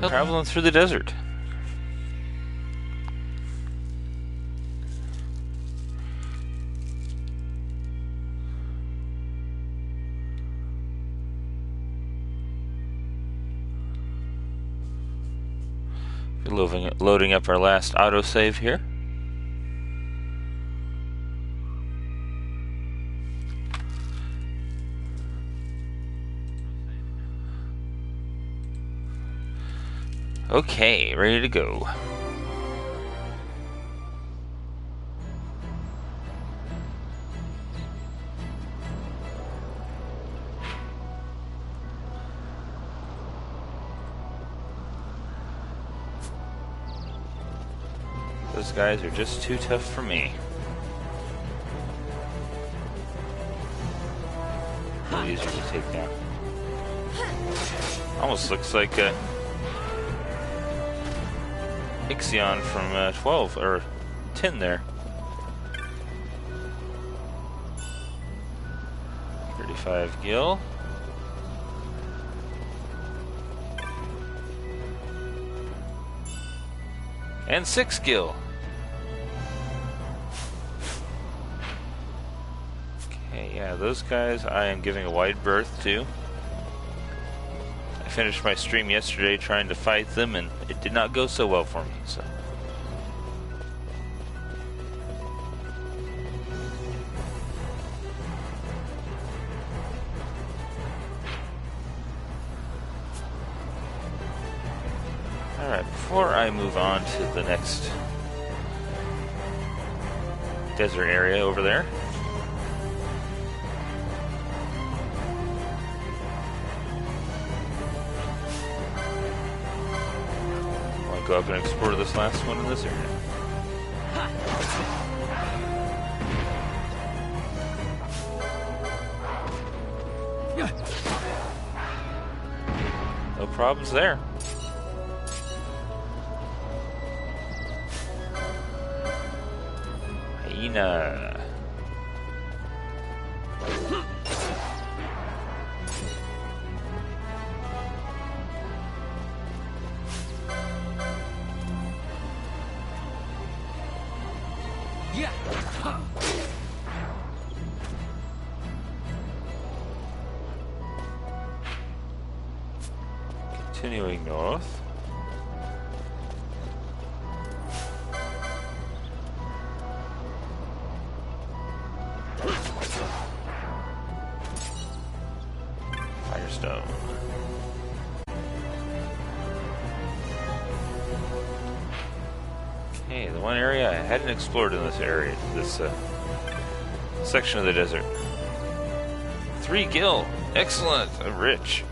Traveling through the desert. Loading up our last autosave here. Okay, ready to go. Those guys are just too tough for me. Really easier to take down. Almost looks like XII from 12 or 10 there. 35 gil. And 6 gil. Okay, yeah, those guys I am giving a wide berth to. I finished my stream yesterday trying to fight them, and it did not go so well for me, so. Alright, before I move on to the next desert area over there, I'll go up and explore this last one in this area. No problems there. Hyena. Continuing north. Firestone. Okay, the one area I hadn't explored in this area, this section of the desert. 3 gil. Excellent. Rich.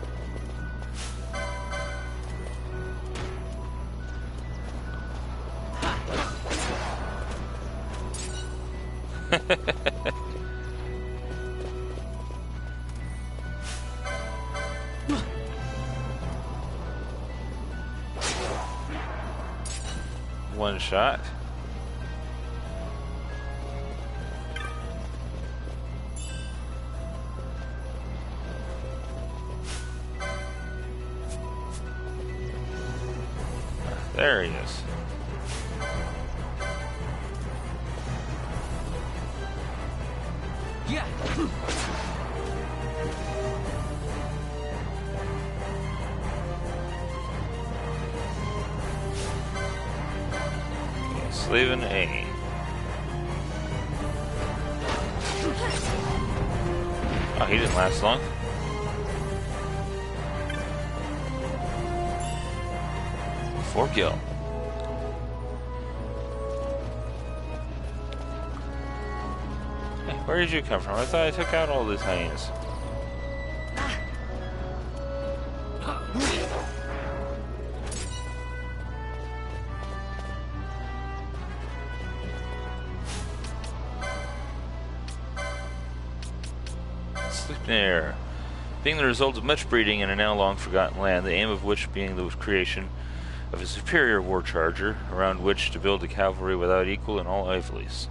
One shot. There he is. Yeah. Leaving A. Oh, he didn't last long. Four gil. Hey, where did you come from? I thought I took out all these hyenas. Sleipnir. Being the result of much breeding in a now long forgotten land, the aim of which being the creation of a superior war charger, around which to build a cavalry without equal in all Ivalice.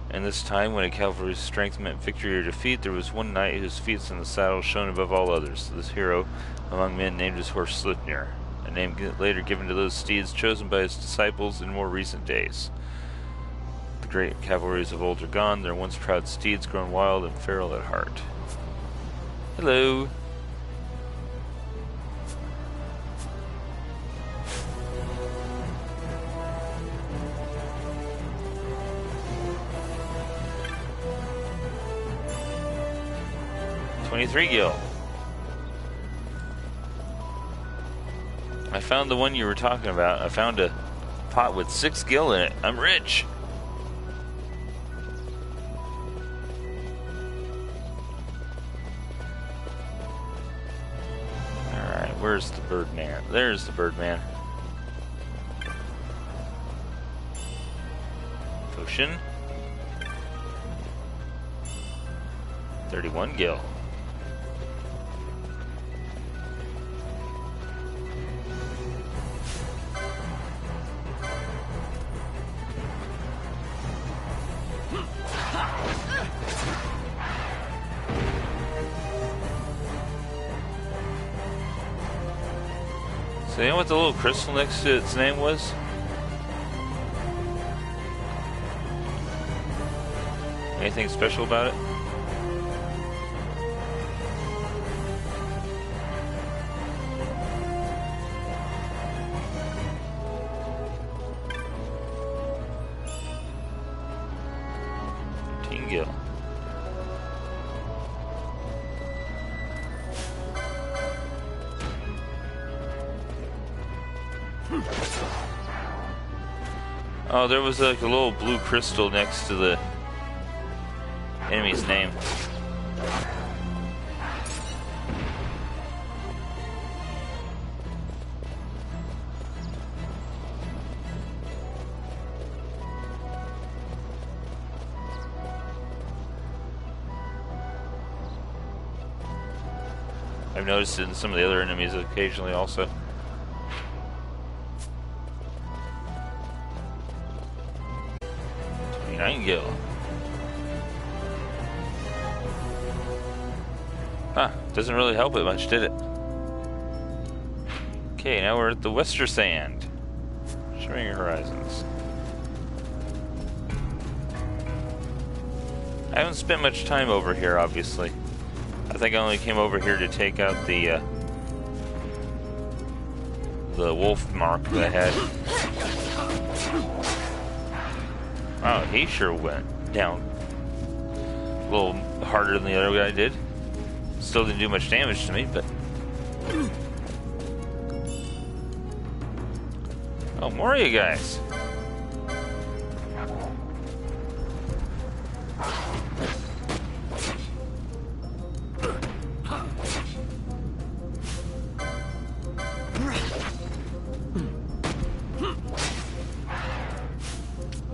And this time, when a cavalry's strength meant victory or defeat, there was one knight whose feats in the saddle shone above all others. This hero among men named his horse Sleipnir, a name later given to those steeds chosen by his disciples in more recent days. The great cavalries of old are gone, their once proud steeds grown wild and feral at heart. Hello. $23 gil. I found the one you were talking about. I found a pot with 6 gil in it. I'm rich. Alright, where's the Birdman? There's the Birdman. Potion. 31 gil. So you know what the little crystal next to its name was? Anything special about it? Gil. Oh, there was like a little blue crystal next to the enemy's name. I've noticed it in some of the other enemies occasionally also. Gil. Huh, doesn't really help it much, did it? Okay, now we're at the Wester Sand. Showing your horizons. I haven't spent much time over here, obviously. I think I only came over here to take out the wolf mark that I had. Oh, he sure went down a little harder than the other guy did. Still didn't do much damage to me, but... Oh, more of you guys.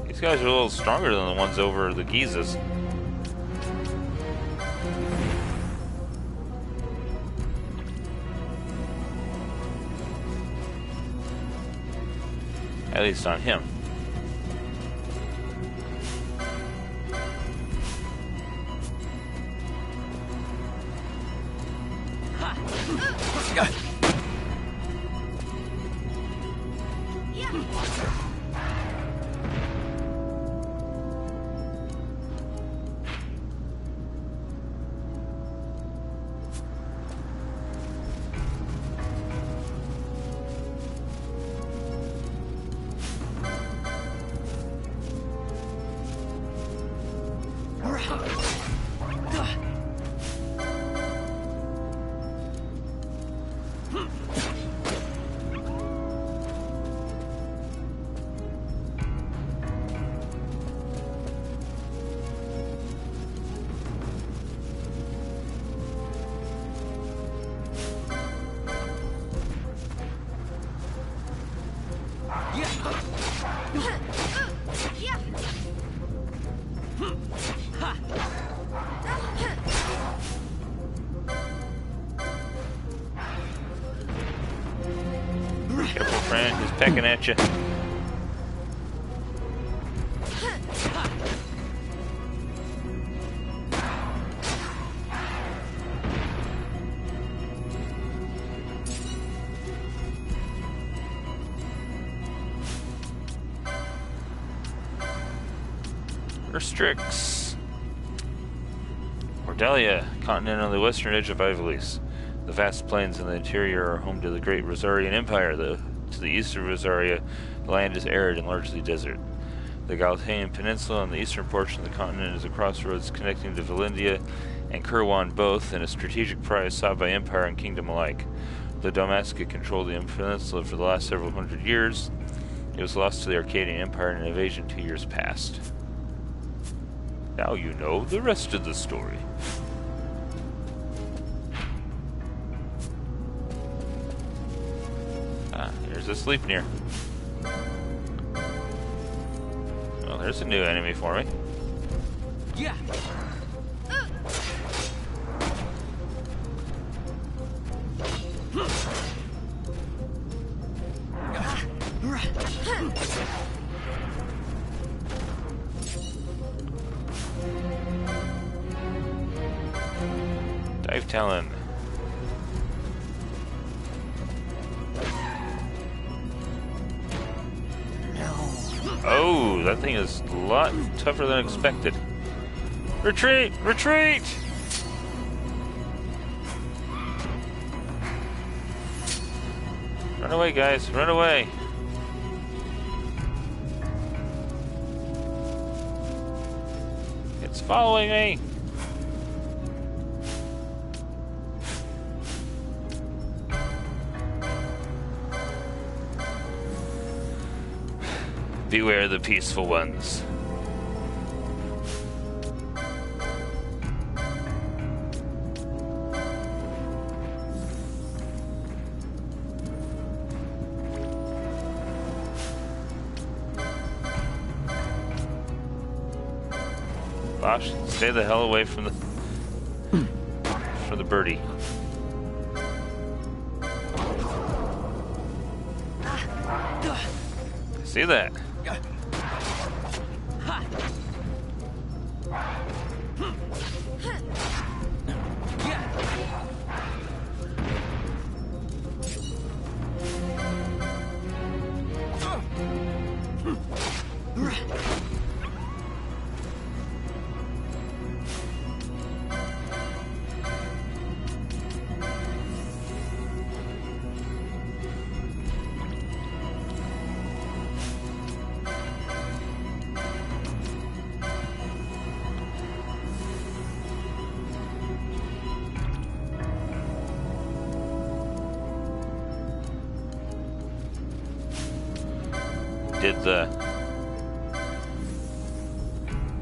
These guys are a little stronger than the ones over the Gizas. At least on him. Careful, friend. He's pecking at you. Restricts. Ordelia, continent on the western edge of Ivolis. The vast plains in the interior are home to the great Rosarian Empire. To the east of Rosaria, the land is arid and largely desert. The Galataean Peninsula on the eastern portion of the continent is a crossroads connecting to Valindia and Kirwan, both in a strategic prize sought by Empire and Kingdom alike. The Dalmasca controlled the peninsula for the last several hundred years. It was lost to the Arcadian Empire in an invasion 2 years past. Now you know the rest of the story. Ah, here's a sleep near. Well, there's a new enemy for me. Yeah. Dive Talon. Oh, that thing is a lot tougher than expected. Retreat! Retreat! Run away, guys. Run away. It's following me. Beware the peaceful ones. Bosh, stay the hell away from the birdie. See that?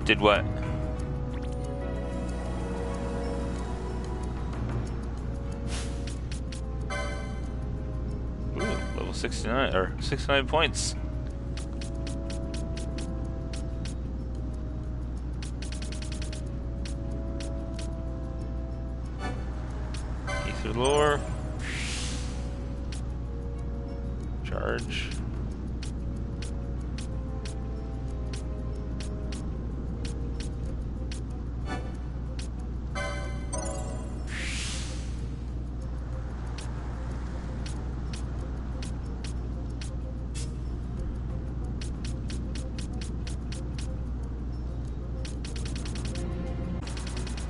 Did what? Ooh, level 69 or 69 points. Ether lore. Charge.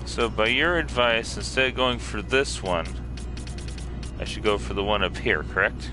So by your advice, instead of going for this one, I should go for the one up here, correct?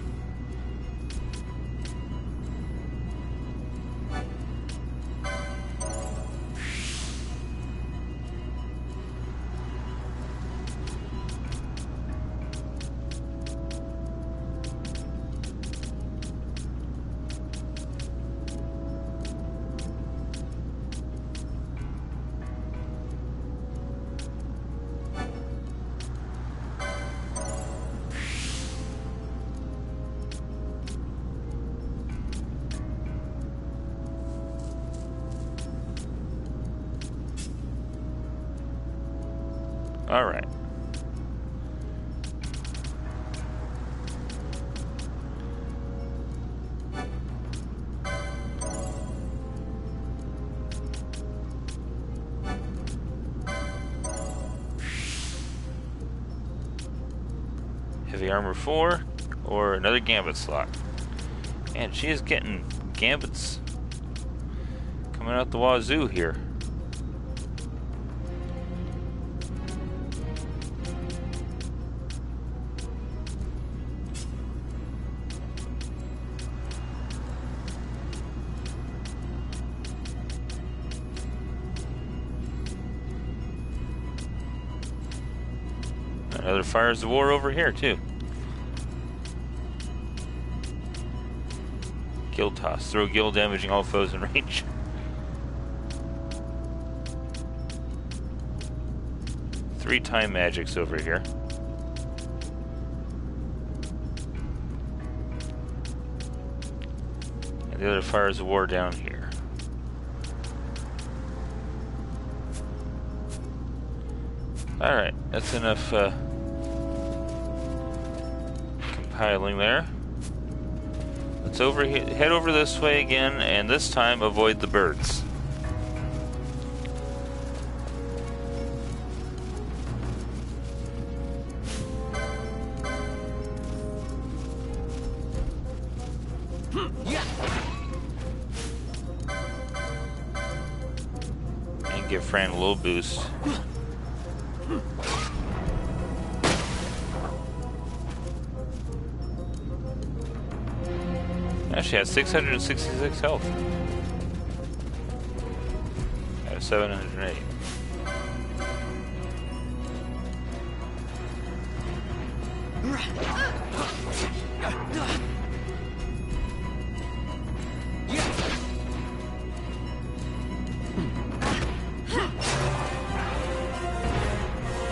All right. Heavy armor 4 or another gambit slot. And she is getting gambits coming out the wazoo here. Another Fires of War over here, too. Guild toss. Throw guild damaging all foes in range. Three time magics over here. And the other Fires of War down here. Alright, that's enough compiling there. Let's head over this way again, and this time avoid the birds. And give Fran a little boost. Now she has 666 health. Out of 708.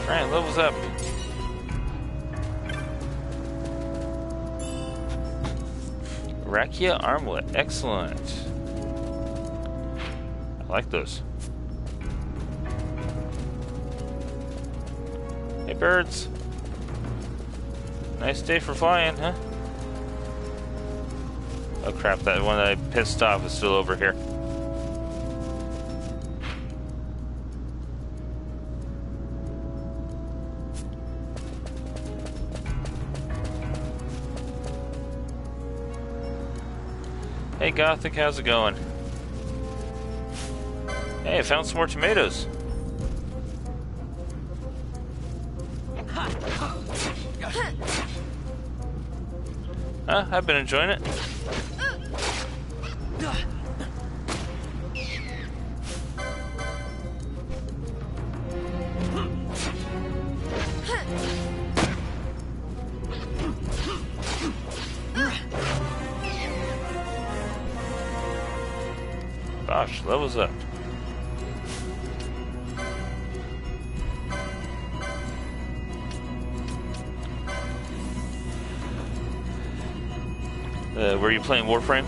Fran levels up. Rakia armlet, excellent. I like those. Hey birds. Nice day for flying, huh? Oh crap, that one that I pissed off is still over here. Hey Gothic, how's it going? Hey, I found some more tomatoes. Huh? I've been enjoying it. Gosh, levels up. Were you playing Warframe?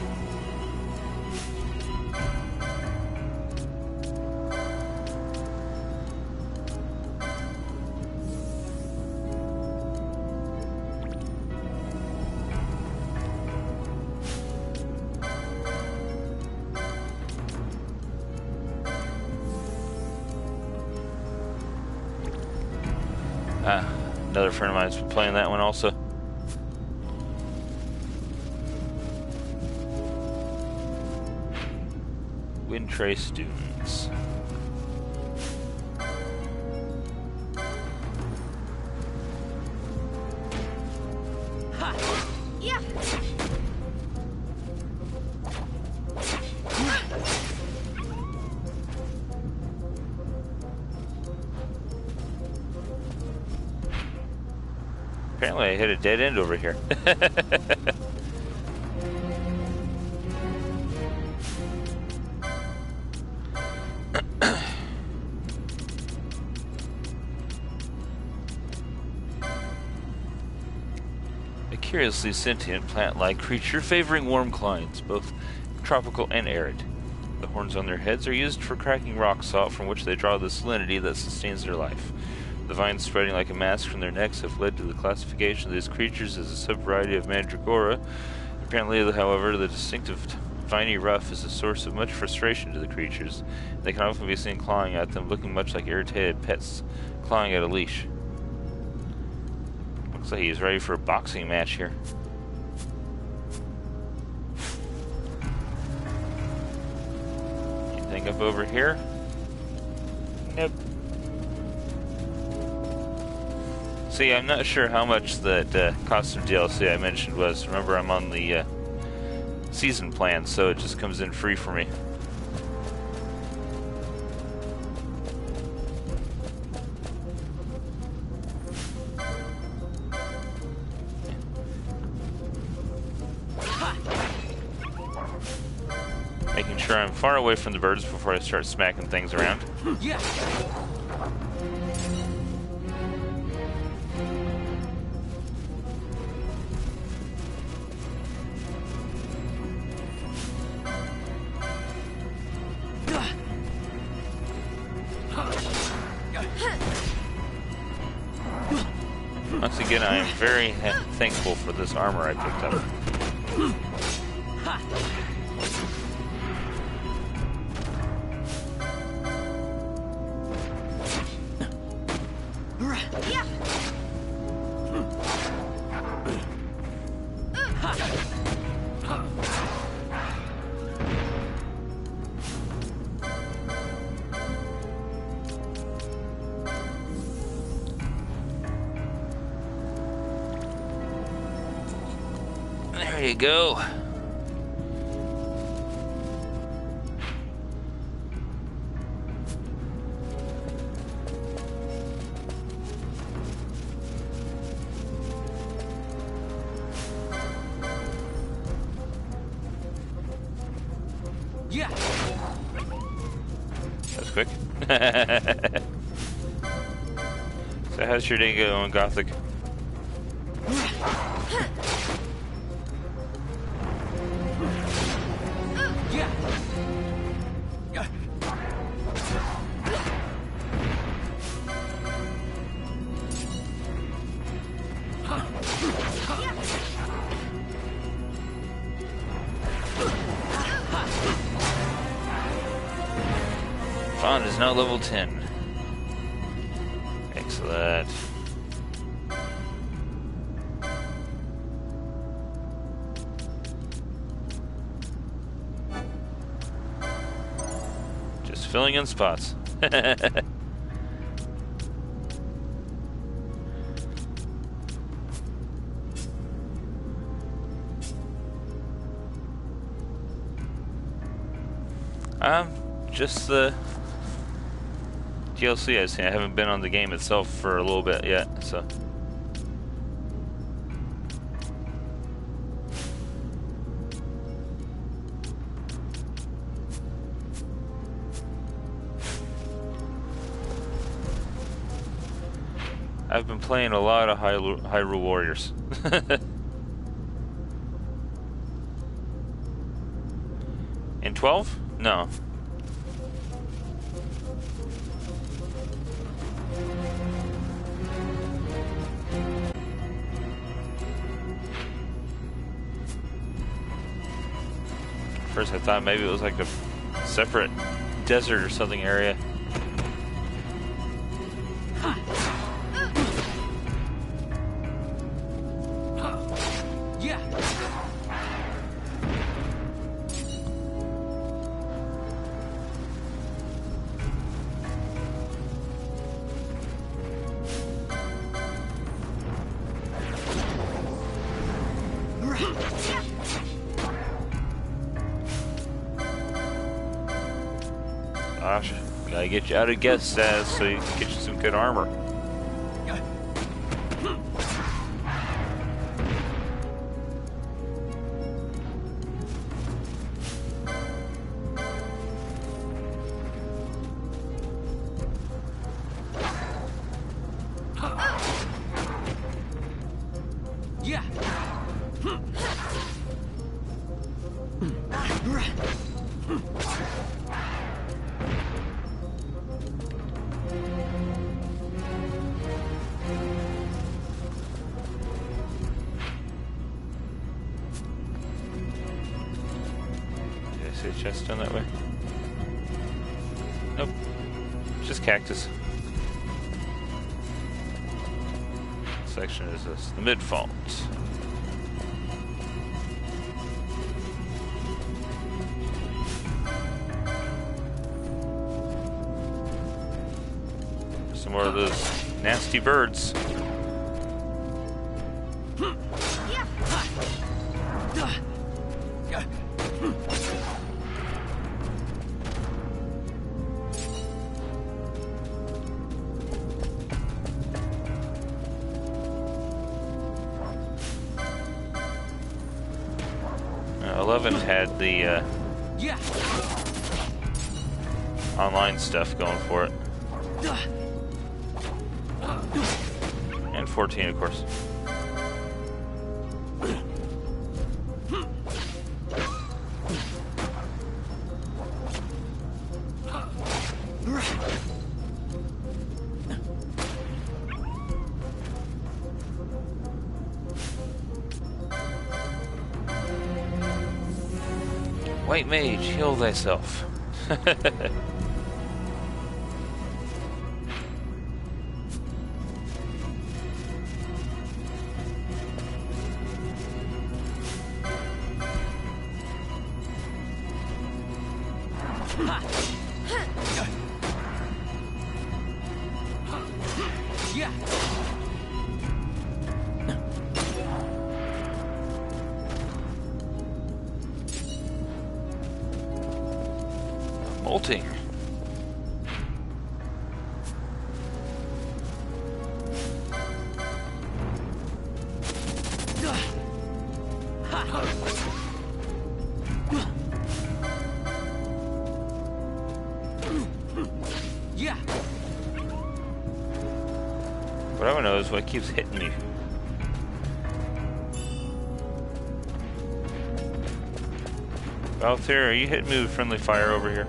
Another friend of mine's been playing that one also. Windtrace students. Yeah. Apparently I hit a dead end over here. A curiously sentient plant-like creature favoring warm climes, both tropical and arid. The horns on their heads are used for cracking rock salt, from which they draw the salinity that sustains their life. The vines spreading like a mask from their necks have led to the classification of these creatures as a sub-variety of Mandragora. Apparently, however, the distinctive viney ruff is a source of much frustration to the creatures. They can often be seen clawing at them, looking much like irritated pets clawing at a leash. Looks like he's ready for a boxing match here. Anything up over here? Nope. See, I'm not sure how much that costume DLC I mentioned was. Remember, I'm on the season plan, so it just comes in free for me. Making sure I'm far away from the birds before I start smacking things around. Yeah. Once again, I am very thankful for this armor I picked up. There you go. Yeah. That's quick. So how's your day going, Gothic? Yeah. Bond is now level 10. Excellent. Just filling in spots. Just the DLC I've seen. I haven't been on the game itself for a little bit yet, so. I've been playing a lot of Hyrule Warriors. In 12? No. First I thought maybe it was like a separate desert or something area. Yeah. Gosh, gotta get you out of guest status so you can get you some good armor. Yeah. Did I see a chest down that way? Nope. Just cactus. Section is this, the mid-fault. Some more of those nasty birds. 11 had the Yeah. online stuff going for it. And 14, of course. White mage, heal thyself. Yeah. Molting. Yeah. What I want to know is what keeps hitting me. Valther, are you hitting me with friendly fire over here?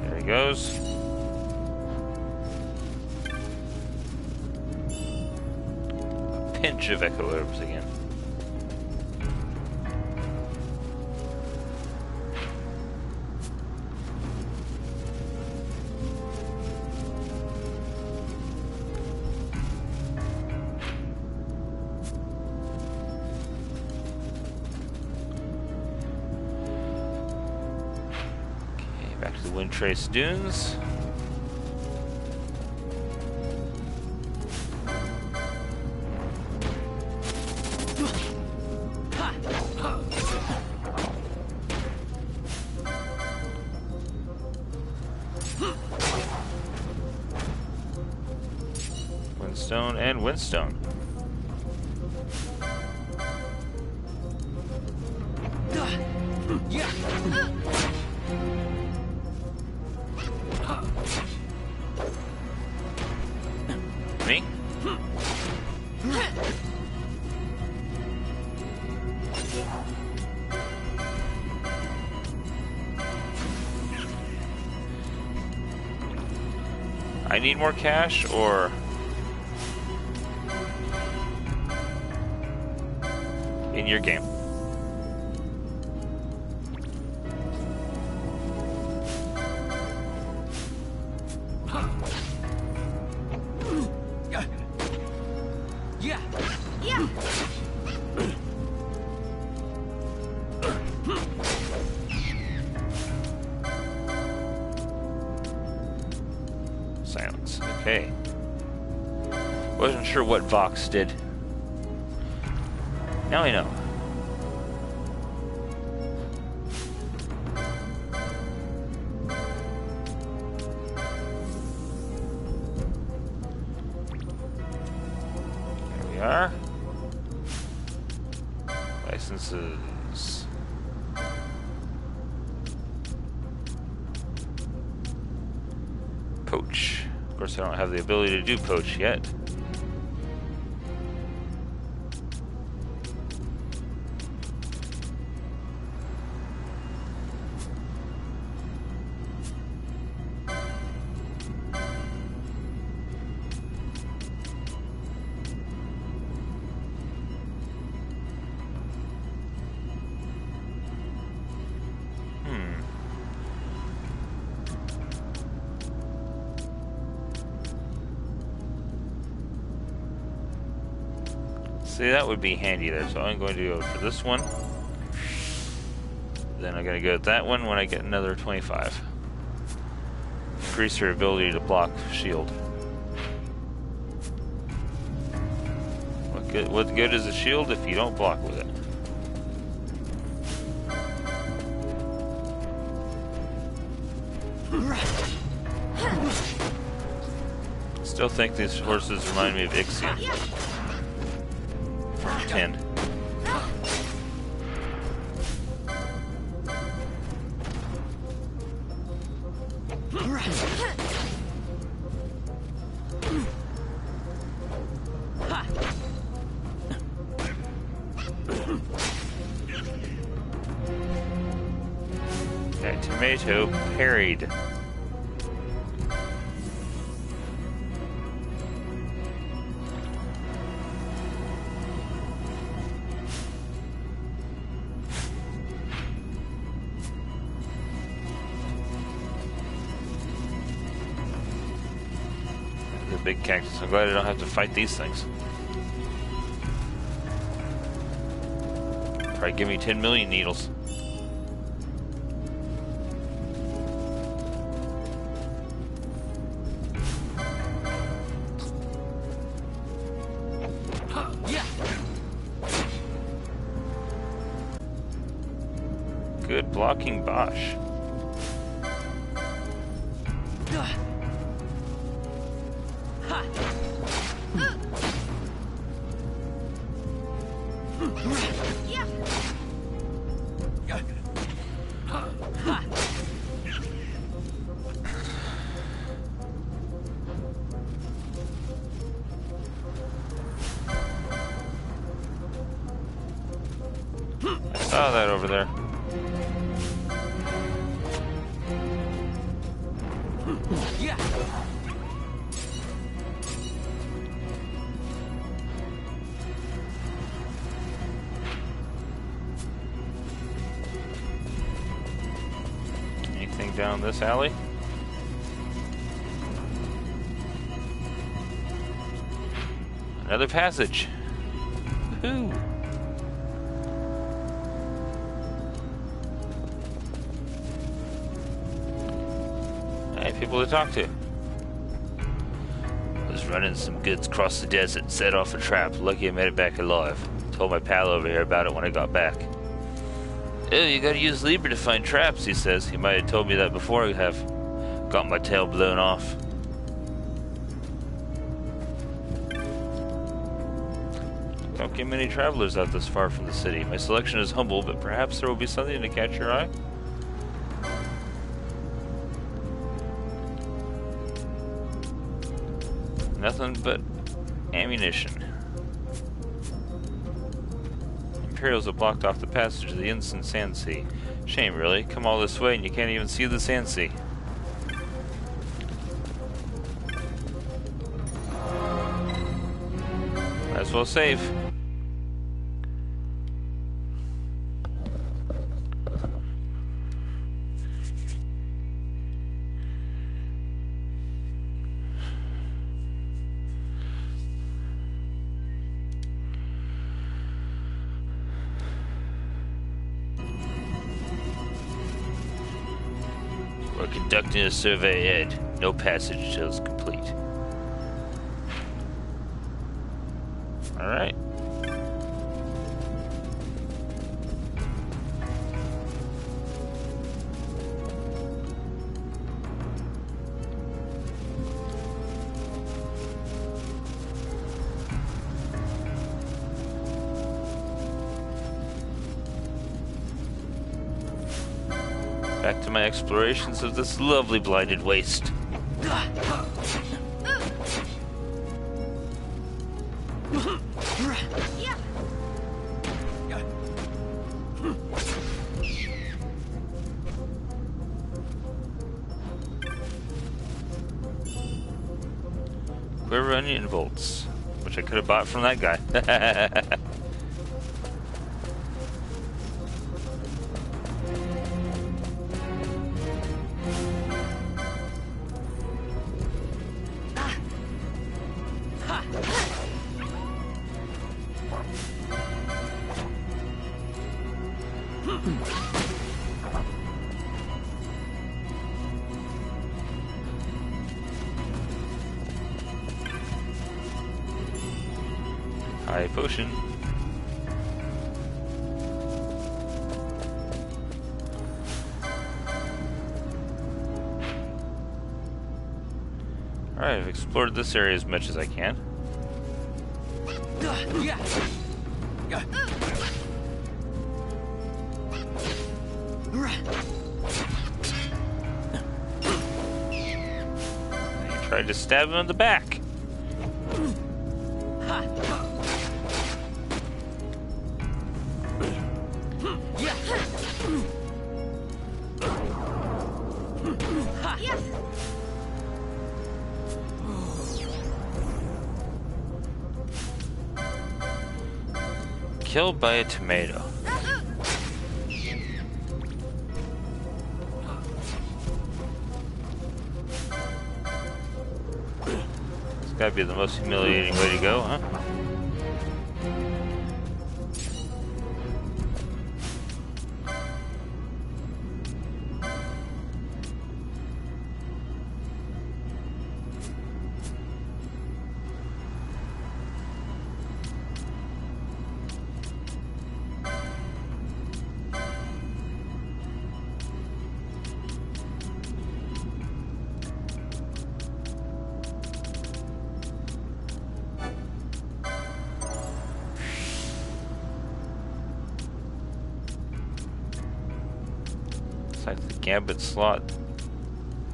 There he goes. A pinch of echo herbs again. Back to the Windtrace Dunes. Windstone and Windstone. Yeah. Me? I need more cash, or in your game? Yeah. Yeah. Silence. Okay. Wasn't sure what Vox did. Now I know. There we are. Licenses. Poach. Of course, I don't have the ability to do poach yet. See, that would be handy there. So I'm going to go for this one. Then I'm going to go with that one when I get another 25. Increase your ability to block shield. What good is a shield if you don't block with it? Still think these horses remind me of XII. 10. That tomato parried. Big cactus. I'm glad I don't have to fight these things. Probably give me 10 million needles. Good blocking, Bosch. I saw that over there. Yeah. Anything down this alley? Another passage. Woohoo! People to talk to. Was running some goods across the desert, set off a trap. Lucky I made it back alive. Told my pal over here about it when I got back. Oh, you gotta use Libra to find traps, he says. He might have told me that before I have got my tail blown off. Don't get many travelers out this far from the city. My selection is humble, but perhaps there will be something to catch your eye. Nothing but ammunition. Imperials have blocked off the passage to the instant Sand Sea. Shame, really. Come all this way and you can't even see the Sand Sea. Might as well save. We're conducting a survey ahead. No passage until it's complete. Alright. Back to my explorations of this lovely blighted waste. Quiver onion bolts, which I could have bought from that guy. High potion. Alright, I've explored this area as much as I can. Yeah. I tried to stab him in the back. Killed by a tomato. It's gotta be the most humiliating way to go, huh? It's like the Gambit slot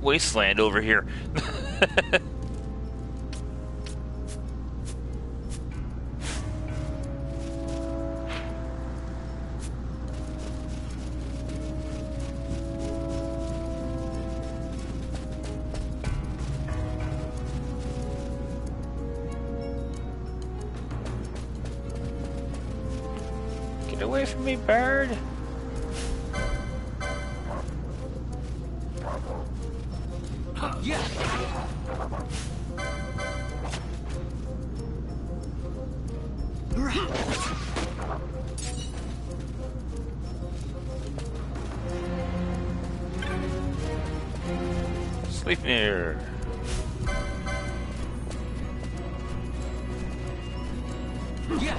wasteland over here. Get away from me, bird! Yeah. Sleep near. Yeah.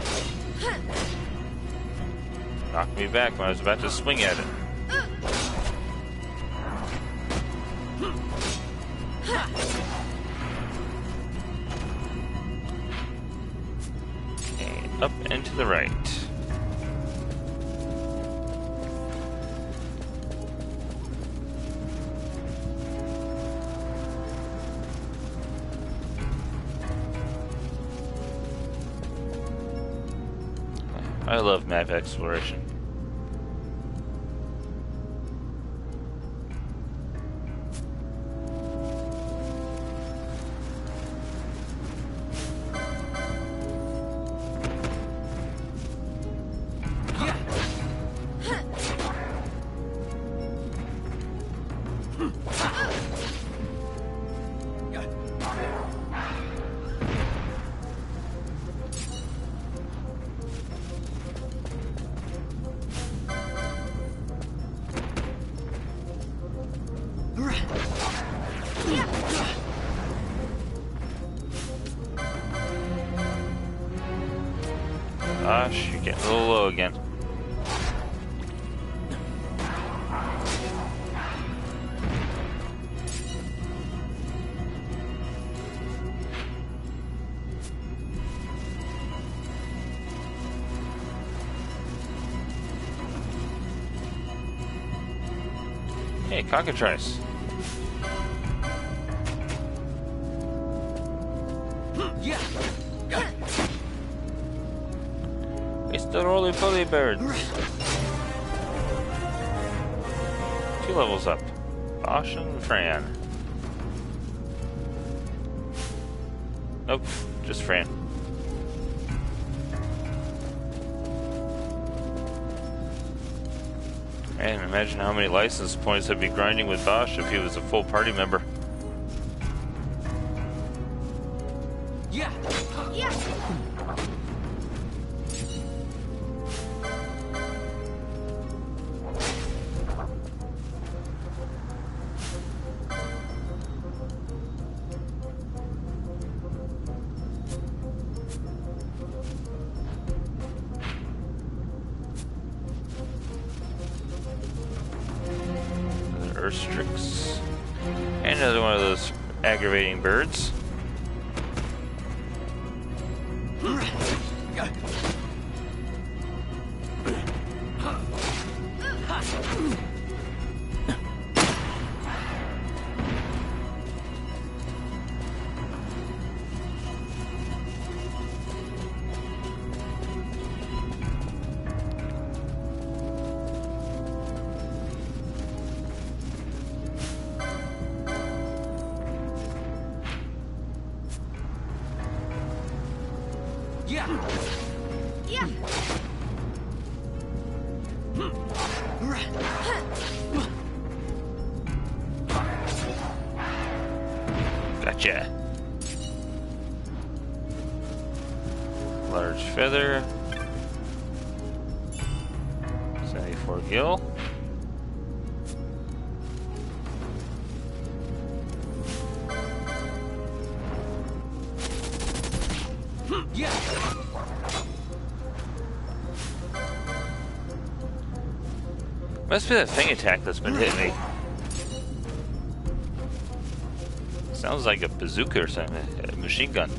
Knocked me back when I was about to swing at it. And up and to the right. I love map exploration. Gosh, you're getting a little low again. Hey, cockatrice. Yeah. It's the roly-poly birds. 2 levels up. Bosch and Fran. Nope, just Fran. Man, imagine how many license points I'd be grinding with Bosch if he was a full party member. Yeah. Yeah. Urstrix. And another one of those aggravating birds. Yeah. Yeah. Gotcha. Large feather. 74 gil. Yeah. Must be that thing attack that's been hitting me. Sounds like a bazooka or something. A machine gun.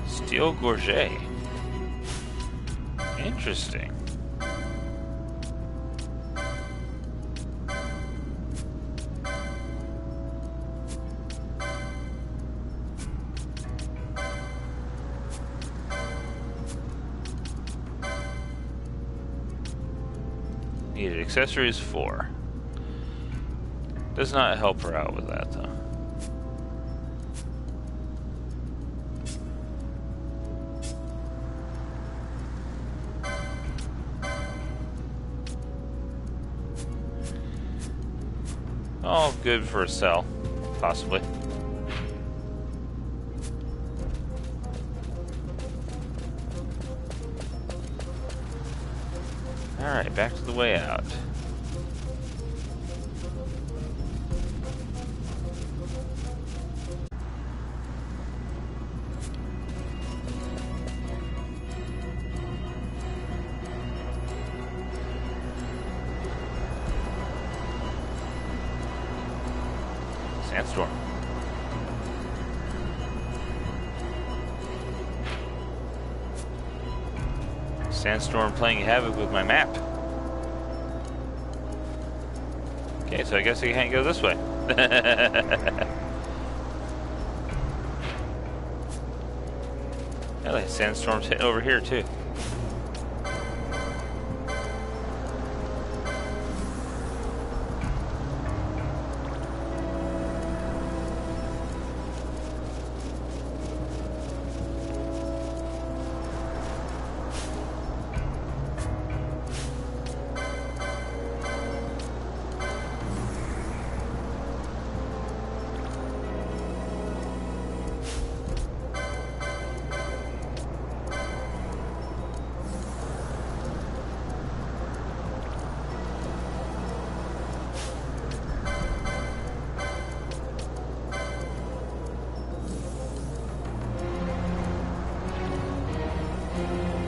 Steel Gorget. Interesting. Needed accessories 4. Does not help her out with that though. Oh, good for a sell, possibly. Alright, back to the way out. Sandstorm. Sandstorm playing havoc with my map. Okay, so I guess I can't go this way. Yeah, like sandstorm's hitting over here too.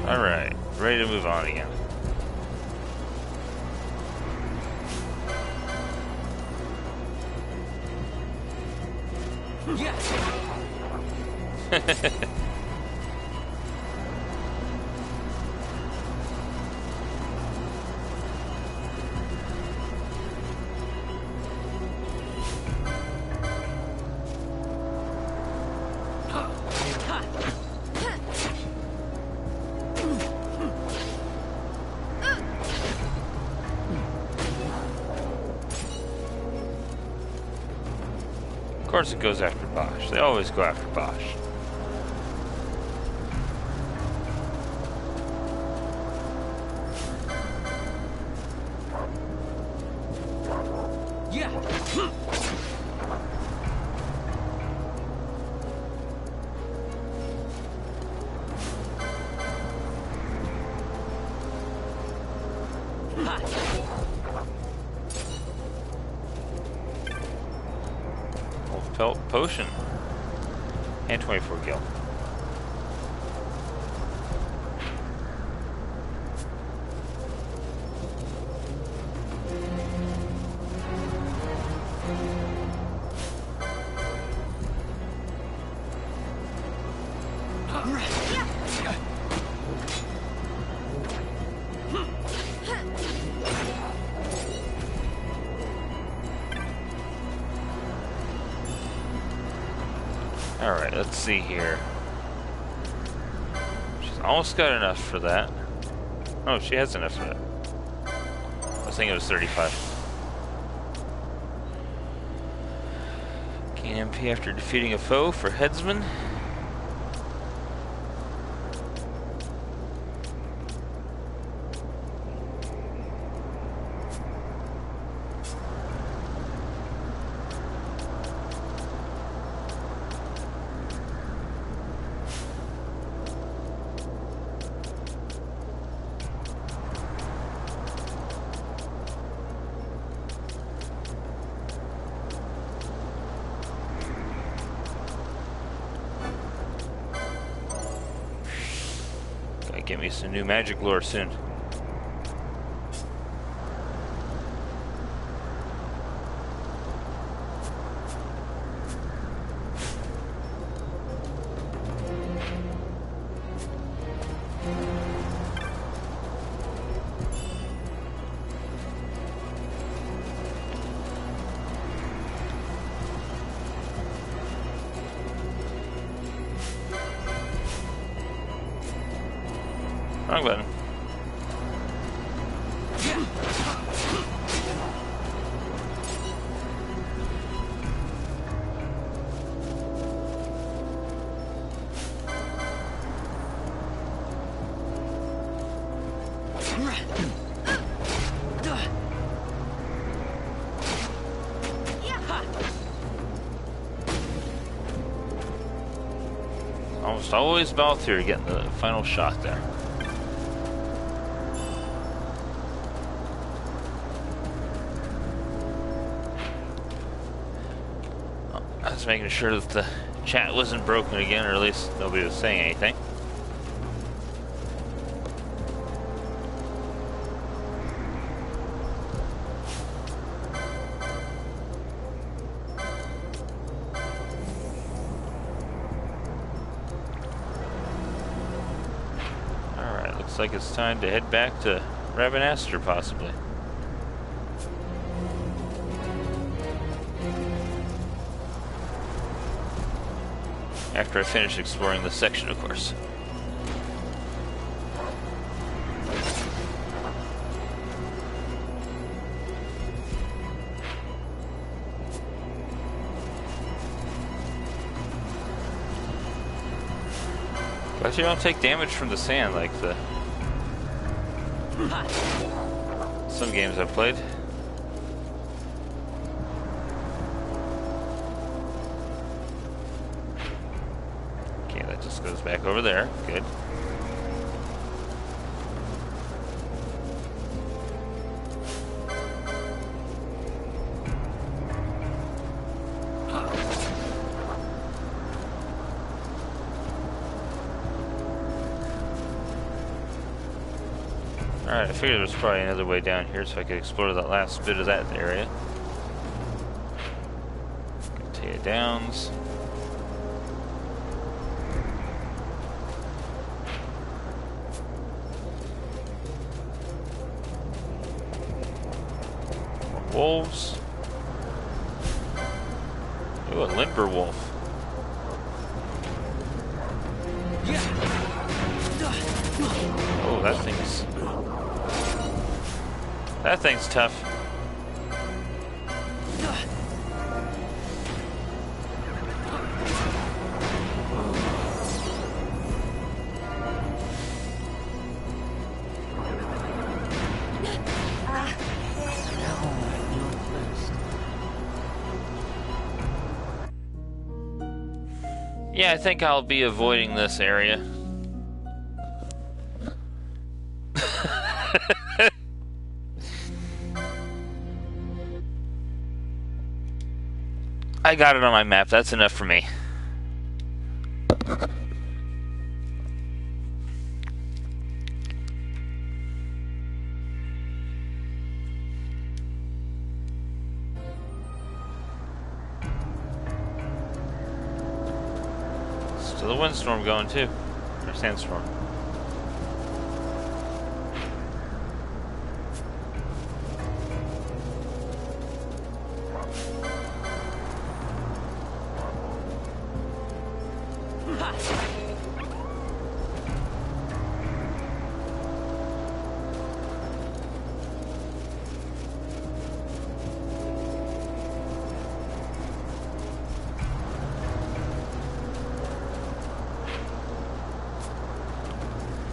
Alright, ready to move on again. Yeah. Of course it goes after Bosch. They always go after Bosch. Yeah. Wolf pelt potion. And 24 gil. Alright, let's see here. She's almost got enough for that. Oh, she has enough for that. I was thinking it was 35. Gain MP after defeating a foe for headsman. Get me some new magic lore soon. Wrong button. Almost always mouth here getting the final shot there. I was making sure that the chat wasn't broken again, or at least nobody was saying anything. Alright, looks like it's time to head back to Rabanastre, possibly. After I finish exploring this section, of course. But you don't take damage from the sand like some games I've played. Goes back over there. Good. Alright, I figured there was probably another way down here so I could explore that last bit of that area. Katea Downs. Wolves. Ooh, a limber wolf. Oh, that thing's tough. Yeah, I think I'll be avoiding this area. I got it on my map. That's enough for me. Still a windstorm going too. Or sandstorm.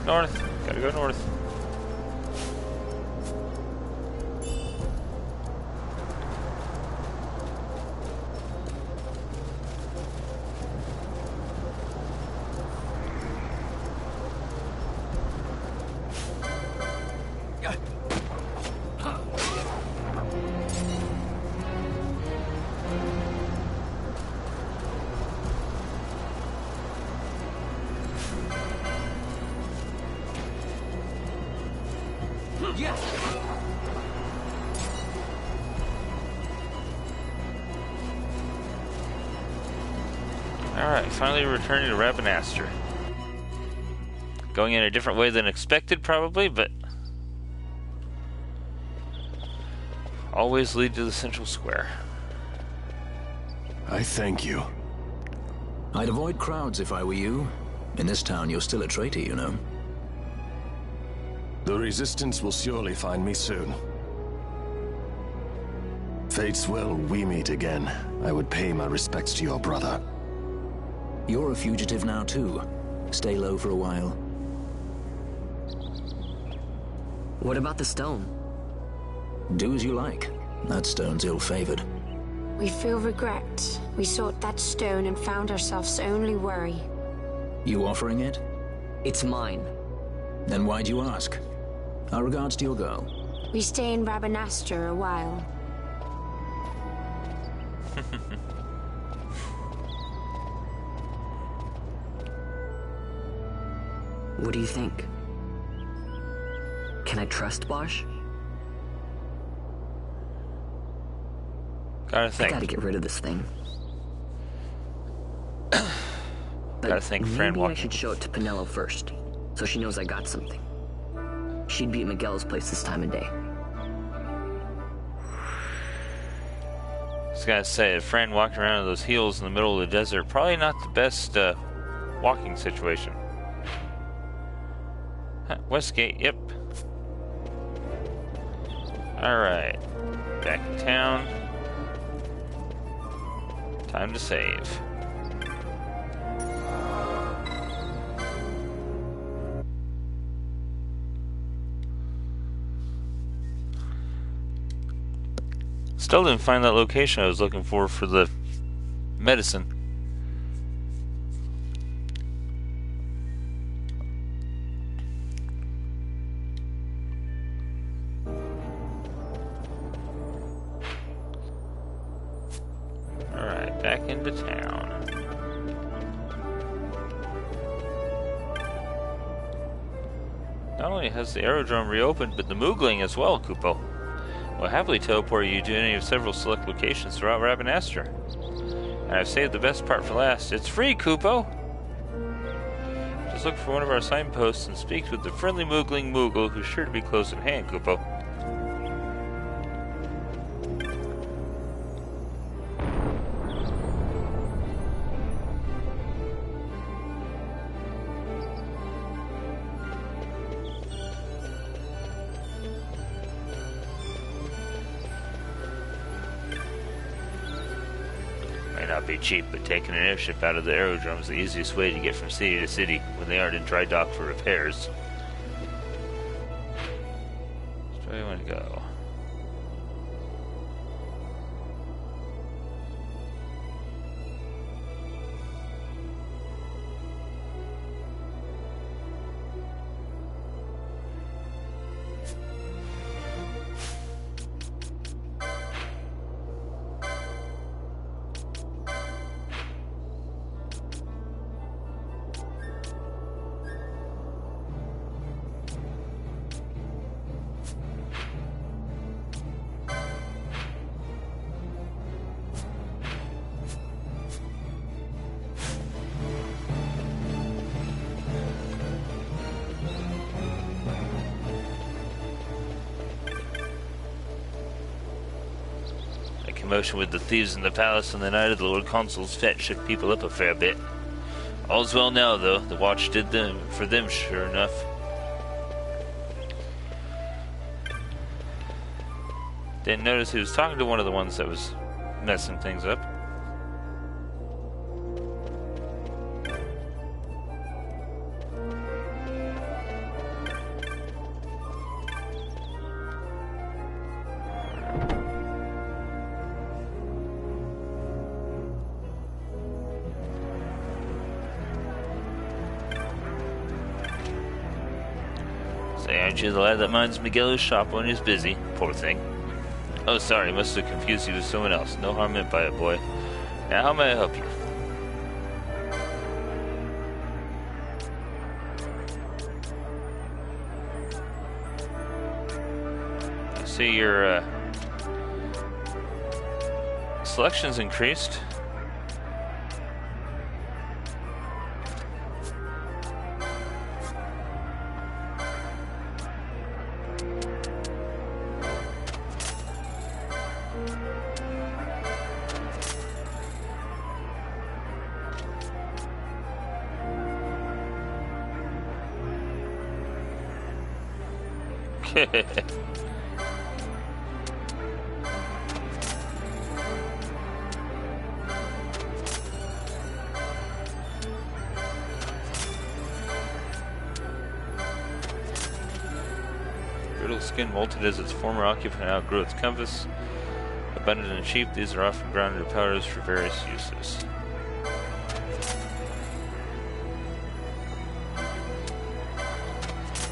North. Gotta go north. Alright, finally returning to Rabanastre. Going in a different way than expected, probably, but always lead to the central square. I thank you. I'd avoid crowds if I were you. In this town, you're still a traitor, you know. The Resistance will surely find me soon. Fate's will, we meet again. I would pay my respects to your brother. You're a fugitive now, too. Stay low for a while. What about the stone? Do as you like. That stone's ill-favored. We feel regret. We sought that stone and found ourselves only worry. You offering it? It's mine. Then why'd you ask? Our regards to your girl. We stay in Rabanastre a while. What do you think? Can I trust Bosch? Gotta think. I gotta get rid of this thing. Gotta think, friend. Maybe I should show it to Pinello first, so she knows I got something. She'd be at Miguel's place this time of day. Just gotta say, a friend walking around with those heels in the middle of the desert, probably not the best walking situation. Huh, Westgate, yep. Alright. Back in town. Time to save. Still didn't find that location I was looking for the medicine. Alright, back into town. Not only has the aerodrome reopened, but the Moogling as well, Kupo. Will happily teleport you to any of several select locations throughout Rabanastre. And I've saved the best part for last. It's free, Kupo! Just look for one of our signposts and speak with the friendly Moogling Moogle, who's sure to be close at hand, Kupo. Not be cheap, but taking an airship out of the aerodrome is the easiest way to get from city to city when they aren't in dry dock for repairs. Which way do you want to go? commotion with the thieves in the palace on the night of the Lord Consul's fete shook people up a fair bit. All's well now, though. The watch did them for them, sure enough. Didn't notice he was talking to one of the ones that was messing things up. Say, aren't you the lad that minds Miguel's shop when he's busy? Poor thing. Oh, sorry, must have confused you with someone else. No harm meant by it, boy. Now, how may I help you? I see your selection's increased. Brittle skin molted as its former occupant outgrew its compass. Abundant and cheap, these are often ground into powders for various uses.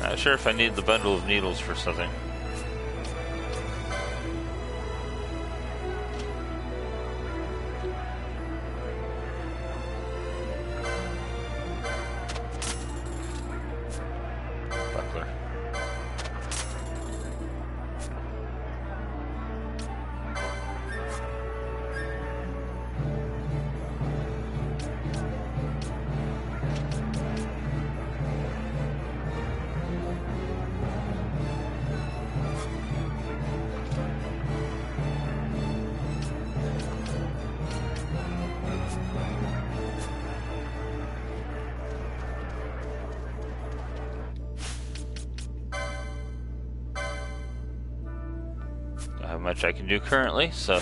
Not sure if I need the bundle of needles for something. Buckler. Not how much I can do currently, so.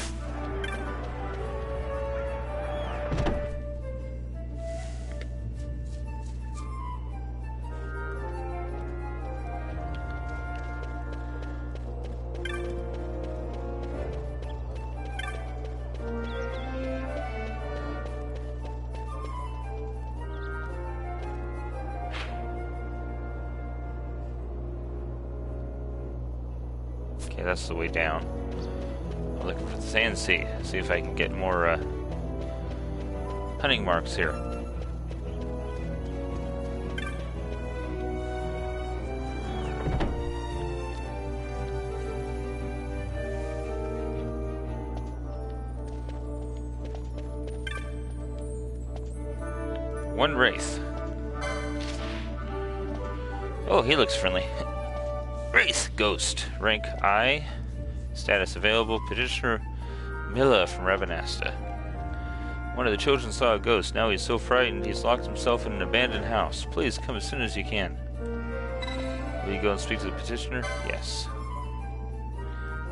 Okay, that's the way down. I'm looking for the sand sea. See if I can get more hunting marks here. One wraith. Oh, he looks friendly. Wraith, ghost, rank I, status available, petitioner Milla from Rabanastre. One of the children saw a ghost. Now he's so frightened he's locked himself in an abandoned house. Please come as soon as you can. Will you go and speak to the petitioner? Yes.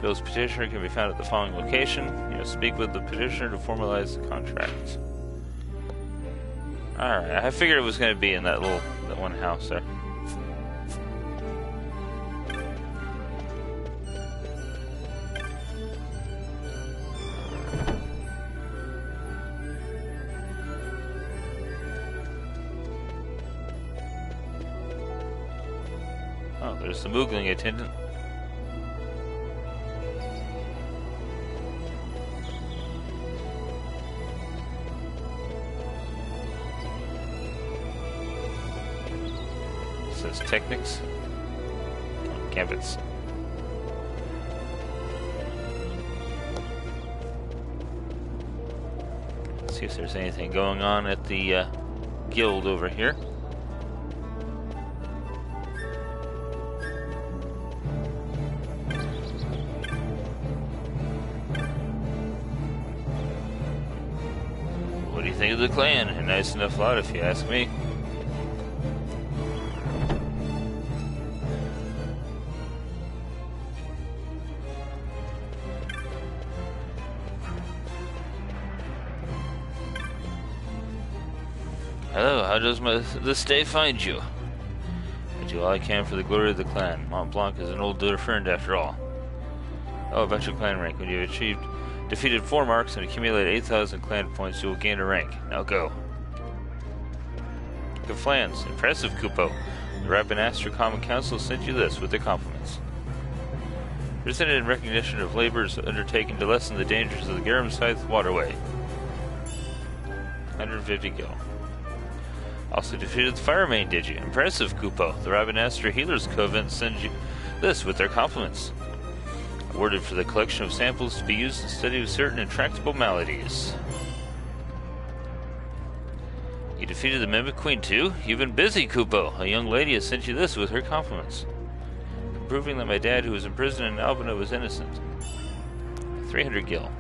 Bill's petitioner can be found at the following location. You must speak with the petitioner to formalize the contract. Alright, I figured it was going to be in that one house there. Oh, there's the Moogling attendant. It says technics. Gambits. Let's see if there's anything going on at the guild over here. think of the clan? A nice enough lot, if you ask me. Hello, how does this day find you? I do all I can for the glory of the clan. Mont Blanc is an old dear friend after all. Oh, about your clan rank. When you have defeated 4 marks and accumulated 8,000 clan points, you will gain a rank. Now go. Good plans. Impressive, Kupo. The Rabanastre Common Council sent you this with their compliments. Presented in recognition of labors undertaken to lessen the dangers of the Garum Scythe waterway. 150 gil. Also defeated the Fire Main, did you? Impressive, Kupo. The Rabanastre Healers Covenant sends you this with their compliments. Awarded for the collection of samples to be used in study of certain intractable maladies. You defeated the Mimic Queen too? You've been busy, Kupo. A young lady has sent you this with her compliments. Proving that my dad, who was imprisoned in Albano, was innocent. 300 gil.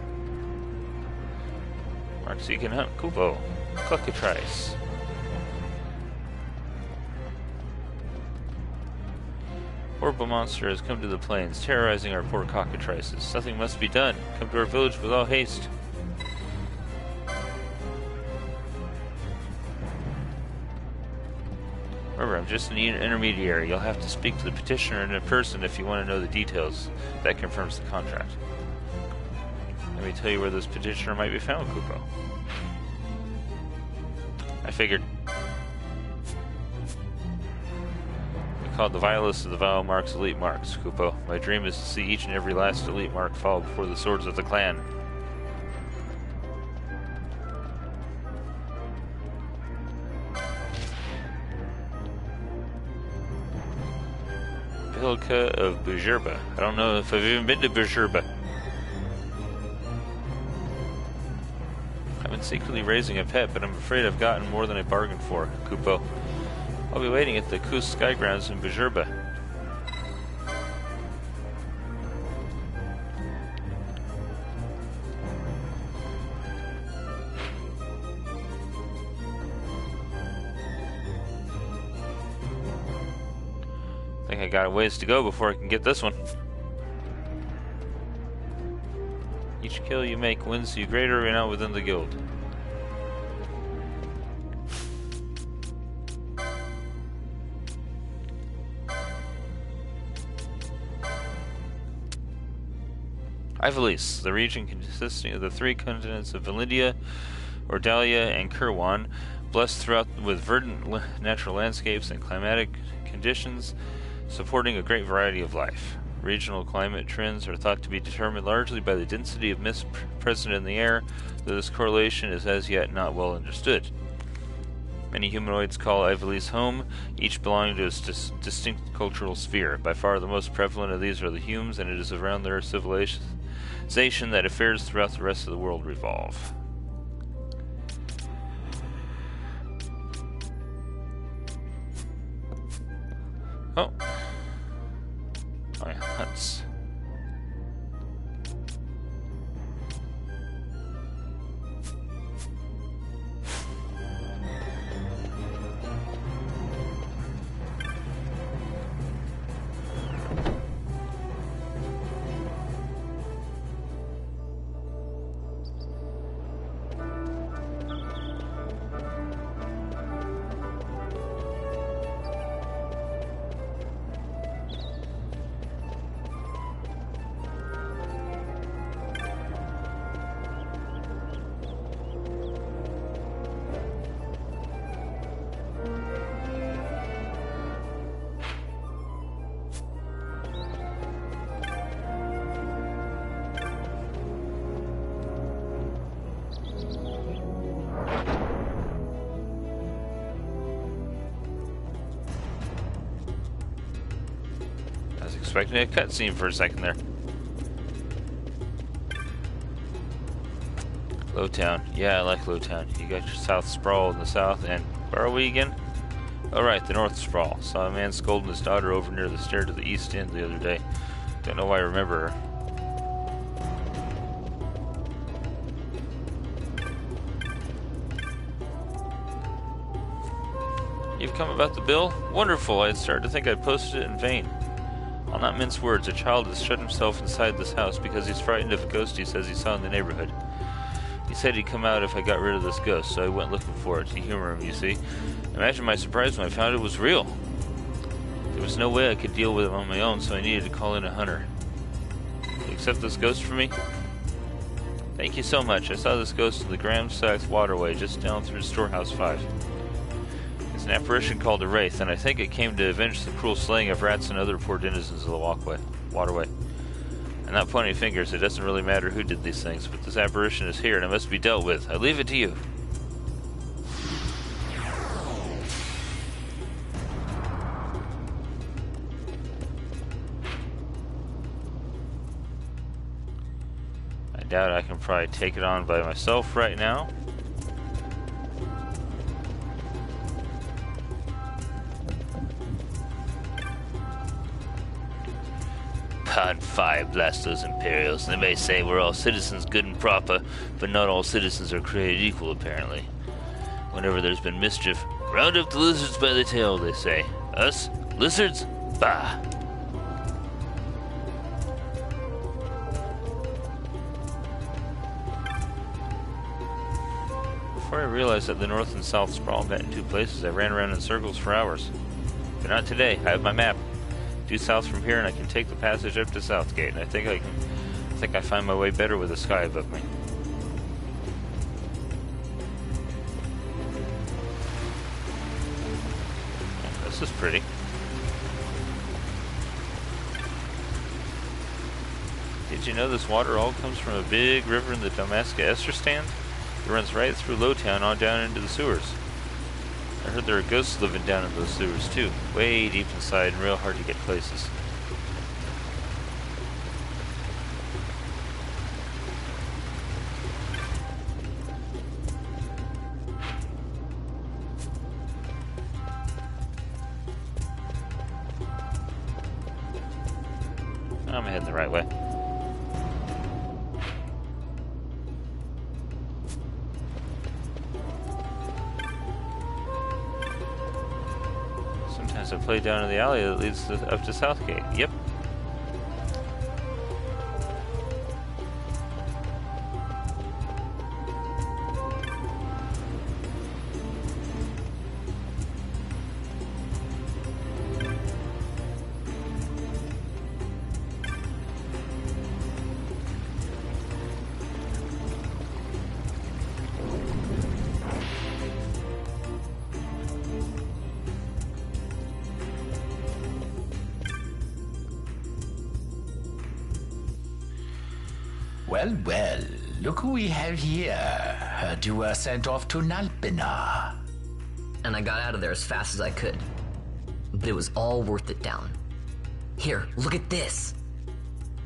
Mark so you can hunt Kupo. Cluckatrice. Horrible monster has come to the plains, terrorizing our poor cockatrices. Something must be done. Come to our village with all haste. Remember, I'm just an intermediary. You'll have to speak to the petitioner in person if you want to know the details. That confirms the contract. Let me tell you where this petitioner might be found, Kupo. I figured. Called the vilest of the vile marks, elite marks, Kupo. My dream is to see each and every last elite mark fall before the swords of the clan. Bilka of Bujurba. I don't know if I've even been to Bujurba. I've been secretly raising a pet, but I'm afraid I've gotten more than I bargained for, Kupo. I'll be waiting at the Kus Skygrounds in Bujurba. I think I got a ways to go before I can get this one. Each kill you make wins you greater renown within the guild. Ivalis, the region consisting of the 3 continents of Valindia, Ordalia, and Kirwan, blessed throughout with verdant natural landscapes and climatic conditions, supporting a great variety of life. Regional climate trends are thought to be determined largely by the density of mist present in the air, though this correlation is as yet not well understood. Many humanoids call Ivalis home, each belonging to a distinct cultural sphere. By far the most prevalent of these are the Humes, and it is around their civilization that affairs throughout the rest of the world revolve. Oh. Oh yeah, hunts. Expecting a cutscene for a second there. Lowtown. Yeah, I like Lowtown. You got your South Sprawl in the south, and where are we again? Oh right, the North Sprawl. Saw a man scolding his daughter over near the stair to the east end the other day. Don't know why I remember her. you've come about the bill? Wonderful. I had started to think I'd posted it in vain. I'll not mince words. A child has shut himself inside this house because he's frightened of a ghost he says he saw in the neighborhood. He said he'd come out if I got rid of this ghost, so I went looking for it to humor him, you see. Imagine my surprise when I found it was real. There was no way I could deal with it on my own, so I needed to call in a hunter. You accept this ghost for me? Thank you so much. I saw this ghost in the Grand Sachs waterway just down through Storehouse 5. It's an apparition called a wraith, and I think it came to avenge the cruel slaying of rats and other poor denizens of the waterway. I'm not pointing fingers. It doesn't really matter who did these things, but this apparition is here and it must be dealt with. I leave it to you. I doubt I can probably take it on by myself right now. God, fire blast those Imperials. They may say we're all citizens good and proper, but not all citizens are created equal, apparently. Whenever there's been mischief, round up the lizards by the tail, they say. Us? Lizards? Bah! Before I realized that the north and south sprawl met in two places, I ran around in circles for hours. But not today. I have my map. Due south from here, and I can take the passage up to Southgate. And I think I find my way better with the sky above me. Yeah, this is pretty. Did you know this water all comes from a big river in the Damascus Ester stand? It runs right through Lowtown on down into the sewers. I heard there are ghosts living down in those sewers too, way deep inside and real hard to get places. I'm heading the right way. I played down in the alley that leads up to Southgate. Yep. Well, well, look who we have here. Heard you were sent off to Nalpina. And I got out of there as fast as I could. But it was all worth it, down. Here, look at this.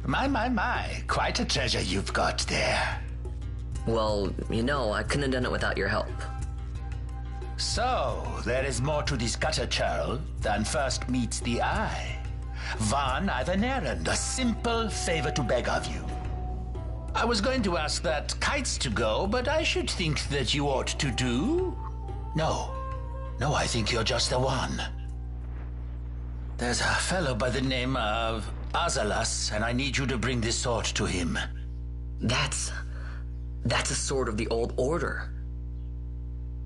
My. Quite a treasure you've got there. Well, you know, I couldn't have done it without your help. So, there is more to this gutter churl than first meets the eye. Van, I've an errand, a simple favor to beg of you. I was going to ask that Kites to go, but I should think that you ought to do. No, I think you're just the one. There's a fellow by the name of Azalas, and I need you to bring this sword to him. That's a sword of the old order.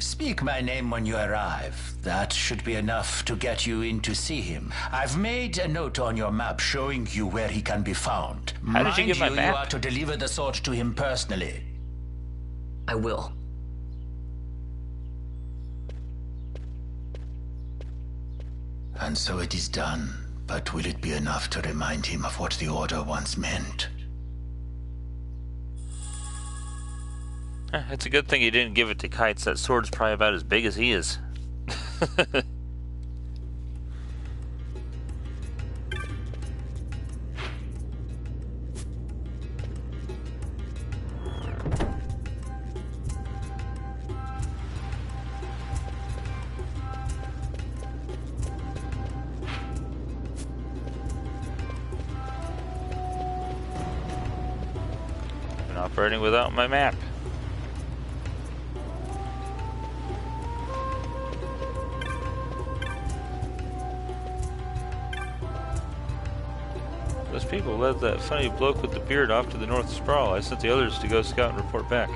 Speak my name when you arrive. That should be enough to get you in to see him. I've made a note on your map showing you where he can be found. How did you get my map? You are to deliver the sword to him personally. I will. And so it is done. But will it be enough to remind him of what the Order once meant? It's a good thing you didn't give it to Kites. That sword's probably about as big as he is. Been operating without my map. Those people led that funny bloke with the beard off to the North Sprawl. I sent the others to go scout and report back.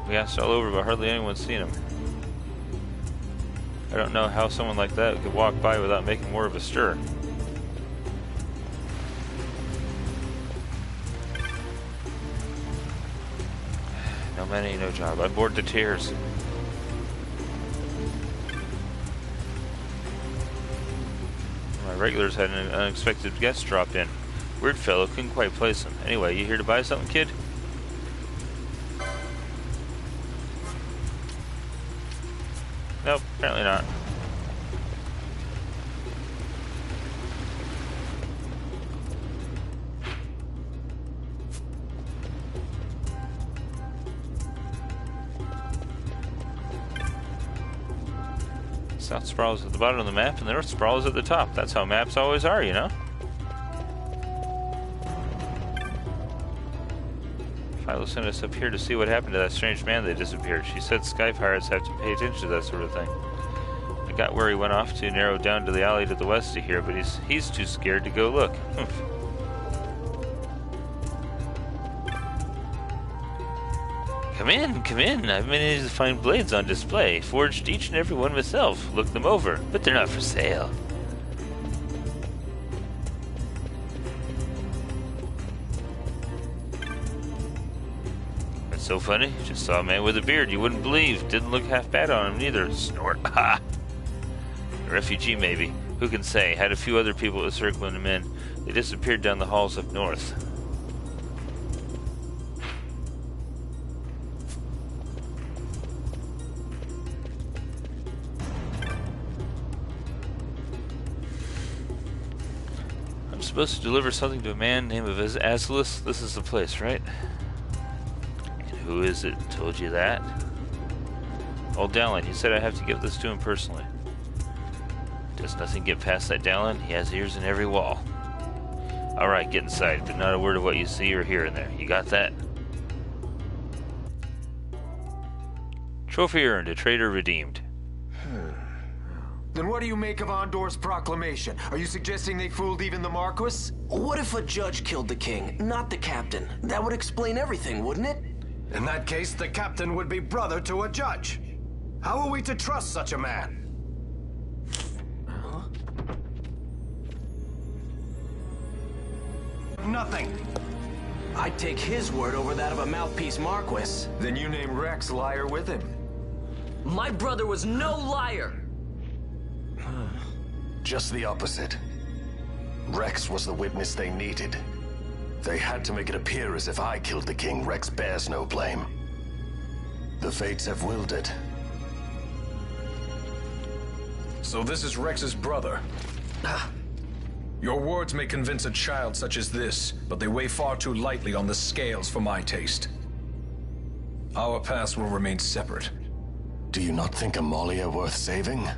We asked all over, but hardly anyone's seen him. I don't know how someone like that could walk by without making more of a stir. No money, no job. I'm bored to tears. My regulars had an unexpected guest drop in. Weird fellow, couldn't quite place him. Anyway, you here to buy something, kid? Nope, apparently not. South Sprawl is at the bottom of the map, and the North Sprawl is at the top. That's how maps always are, you know? Philo sent us up here to see what happened to that strange man that disappeared. She said sky pirates have to pay attention to that sort of thing. I got where he went off to, narrowed down to the alley to the west of here, but he's too scared to go look. Come in. I've managed to find blades on display. Forged each and every one myself. Looked them over, but they're not for sale. That's so funny. Just saw a man with a beard you wouldn't believe. Didn't look half bad on him neither. Snort. Ha! A refugee maybe. Who can say? Had a few other people circling him in. They disappeared down the halls up north. Supposed to deliver something to a man named Azulus. This is the place, right? And who is it told you that? Old Dallin. He said I have to give this to him personally. Does nothing get past that Dallin? He has ears in every wall. Alright, get inside, but not a word of what you see or hear in there. You got that? Trophy earned, a traitor redeemed. Then what do you make of Andor's proclamation? Are you suggesting they fooled even the Marquis? What if a judge killed the king, not the captain? That would explain everything, wouldn't it? In that case, the captain would be brother to a judge. How are we to trust such a man? Huh? Nothing. I'd take his word over that of a mouthpiece Marquis. Then you name Rex liar with him. My brother was no liar! Just the opposite. Rex was the witness they needed. They had to make it appear as if I killed the king. Rex bears no blame. The fates have willed it. So this is Rex's brother. Your words may convince a child such as this, but they weigh far too lightly on the scales for my taste. Our paths will remain separate. Do you not think Amalia worth saving?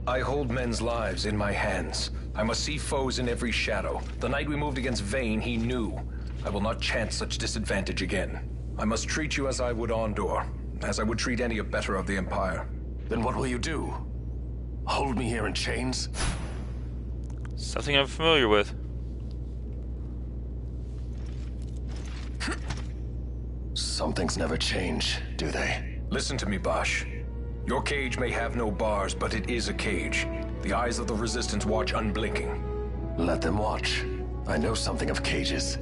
I hold men's lives in my hands. I must see foes in every shadow. The night we moved against Vayne, he knew. I will not chance such disadvantage again. I must treat you as I would Andor, as I would treat any abettor of the Empire. Then what will you do? Hold me here in chains? Something I'm familiar with. Some things never change, do they? Listen to me, Bosch. Your cage may have no bars, but it is a cage. The eyes of the Resistance watch unblinking. Let them watch. I know something of cages.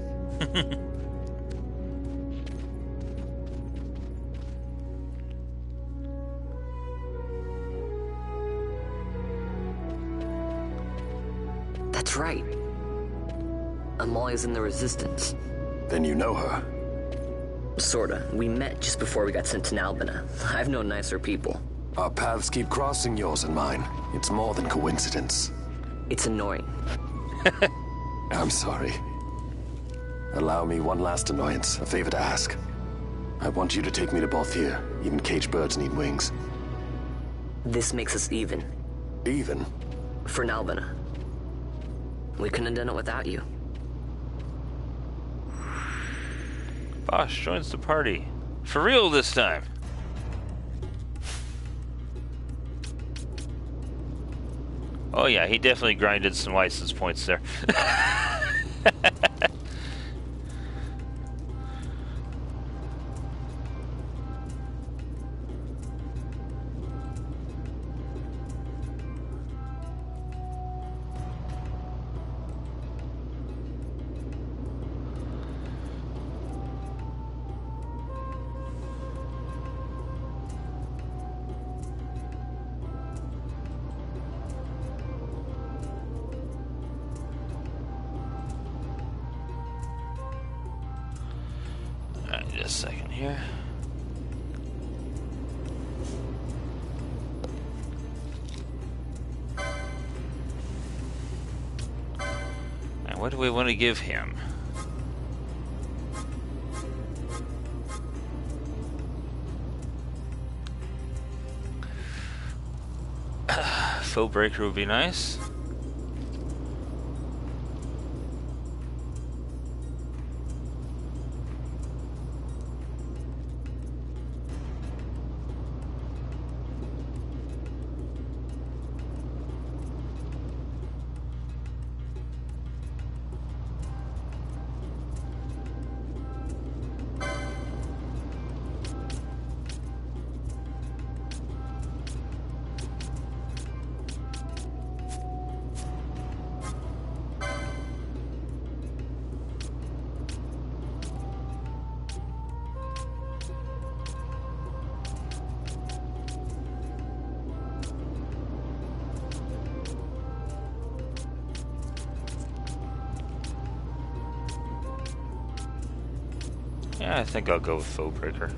That's right. Amalia's in the Resistance. Then you know her. Sorta. We met just before we got sent to Nalbina. I've known nicer people. Our paths keep crossing, yours and mine. It's more than coincidence. It's annoying. I'm sorry. Allow me one last annoyance, a favor to ask. I want you to take me to Balthier. Even caged birds need wings. This makes us even. Even? For Nalbina. We couldn't have done it without you. Bosch joins the party. For real this time. Oh yeah, he definitely grinded some license points there. Alright, just a second here. And what do we want to give him? Foe breaker would be nice. Yeah, I think I'll go with Foe Breaker.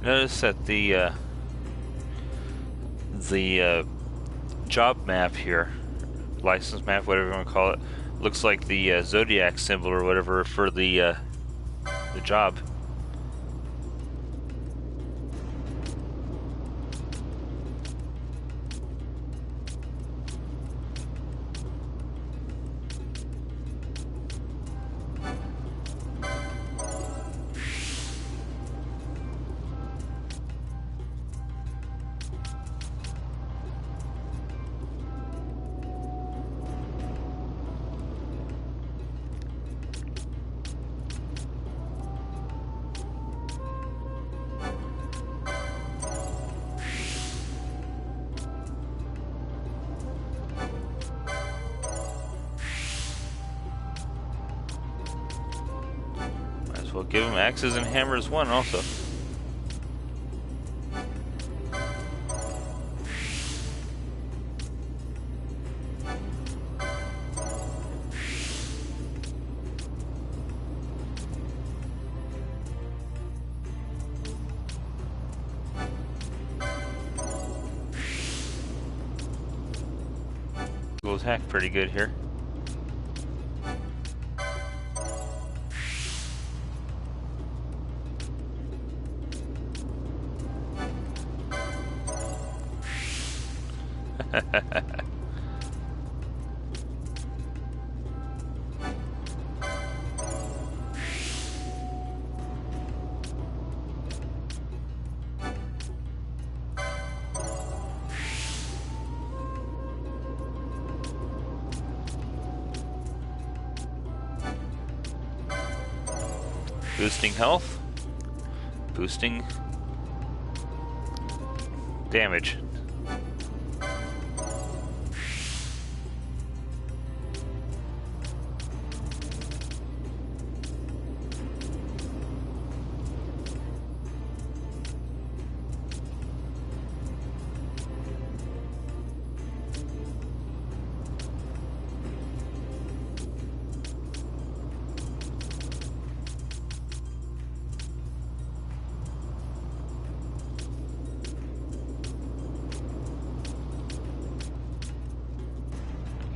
Notice that the job map here, license map, whatever you want to call it, looks like the zodiac symbol or whatever for the job. We'll give him axes and hammers 1 also. We'll attack pretty good here. Boosting health, boosting damage.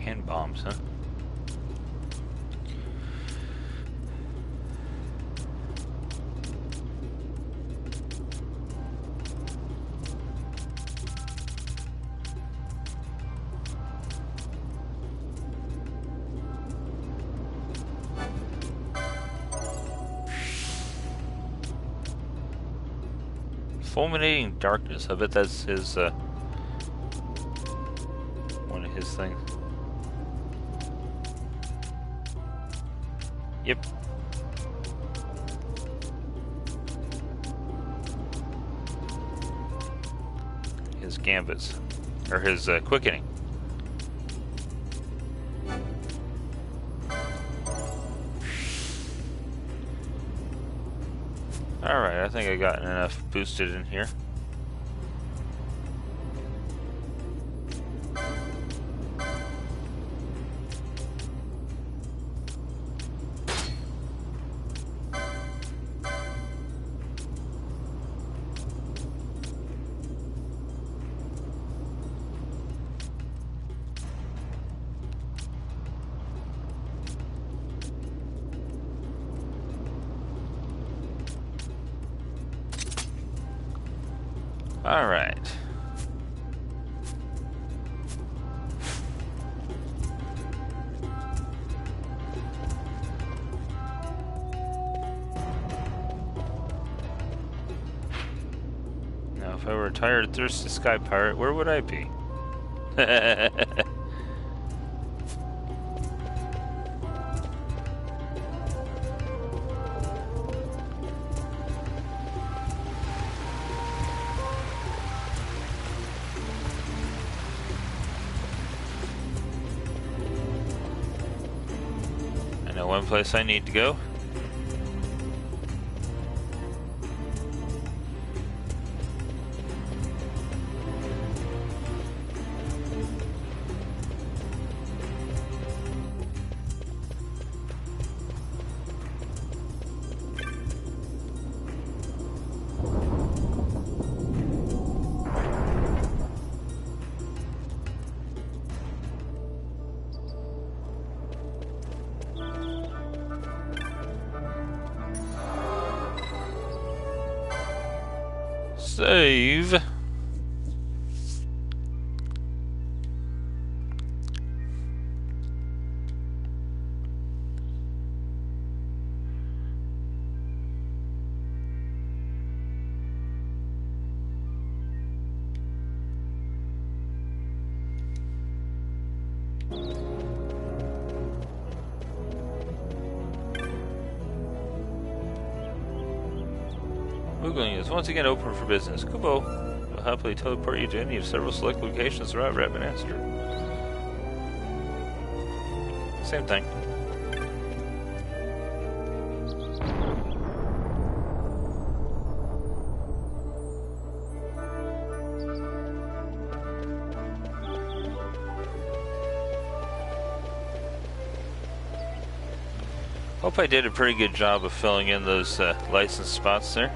And bombs, huh? Fulminating darkness. I bet that's his, one of his things. Yep. His gambits. Or his, quickening. Alright, I think I got enough boosted in here. All right. Now, if I were a tired, thirsty sky pirate, where would I be? One place I need to go. Save. Googling is once again open for business. Kubo will happily teleport you to any of several select locations throughout Rabanastre. Same thing. Hope I did a pretty good job of filling in those license spots there.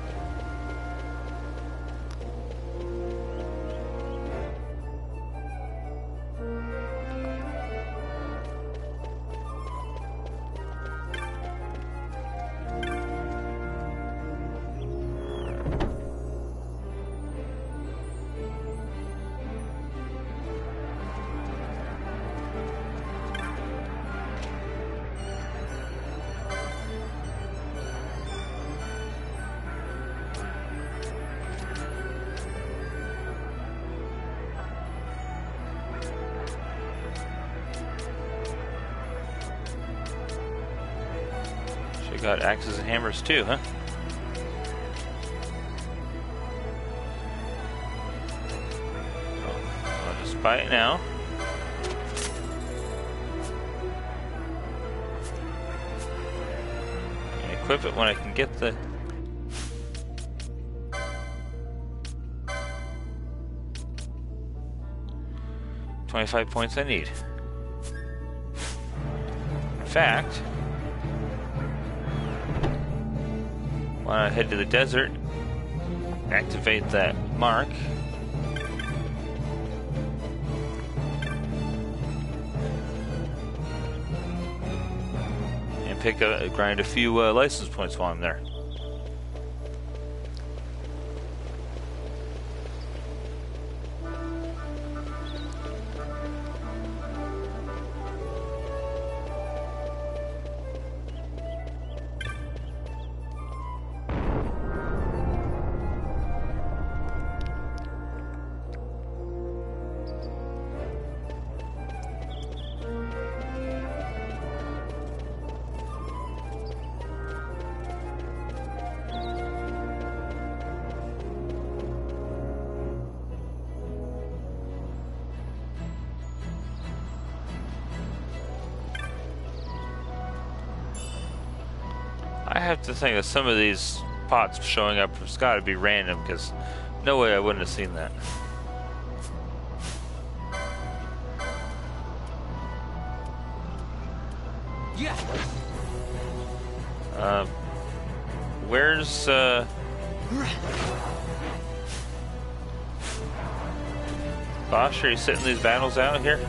She got axes and hammers too, huh? Oh, I'll just buy it now. And equip it when I can get the... $25 points I need. In fact, when I head to the desert, activate that mark, and grind a few license points while I'm there. have to think that some of these pots showing up has got to be random, because no way I wouldn't have seen that. Yeah. Where's Bosch? Are you sitting these battles out here?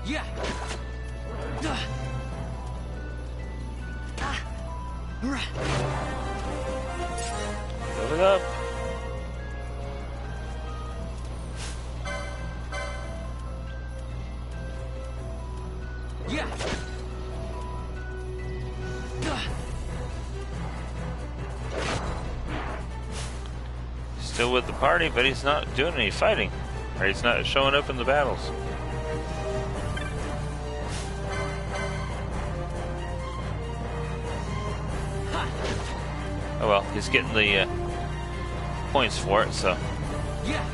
Yeah. Fill it up. Yeah. Still with the party, but he's not doing any fighting. Or he's not showing up in the battles. Oh well, he's getting the points for it, so. Yeah.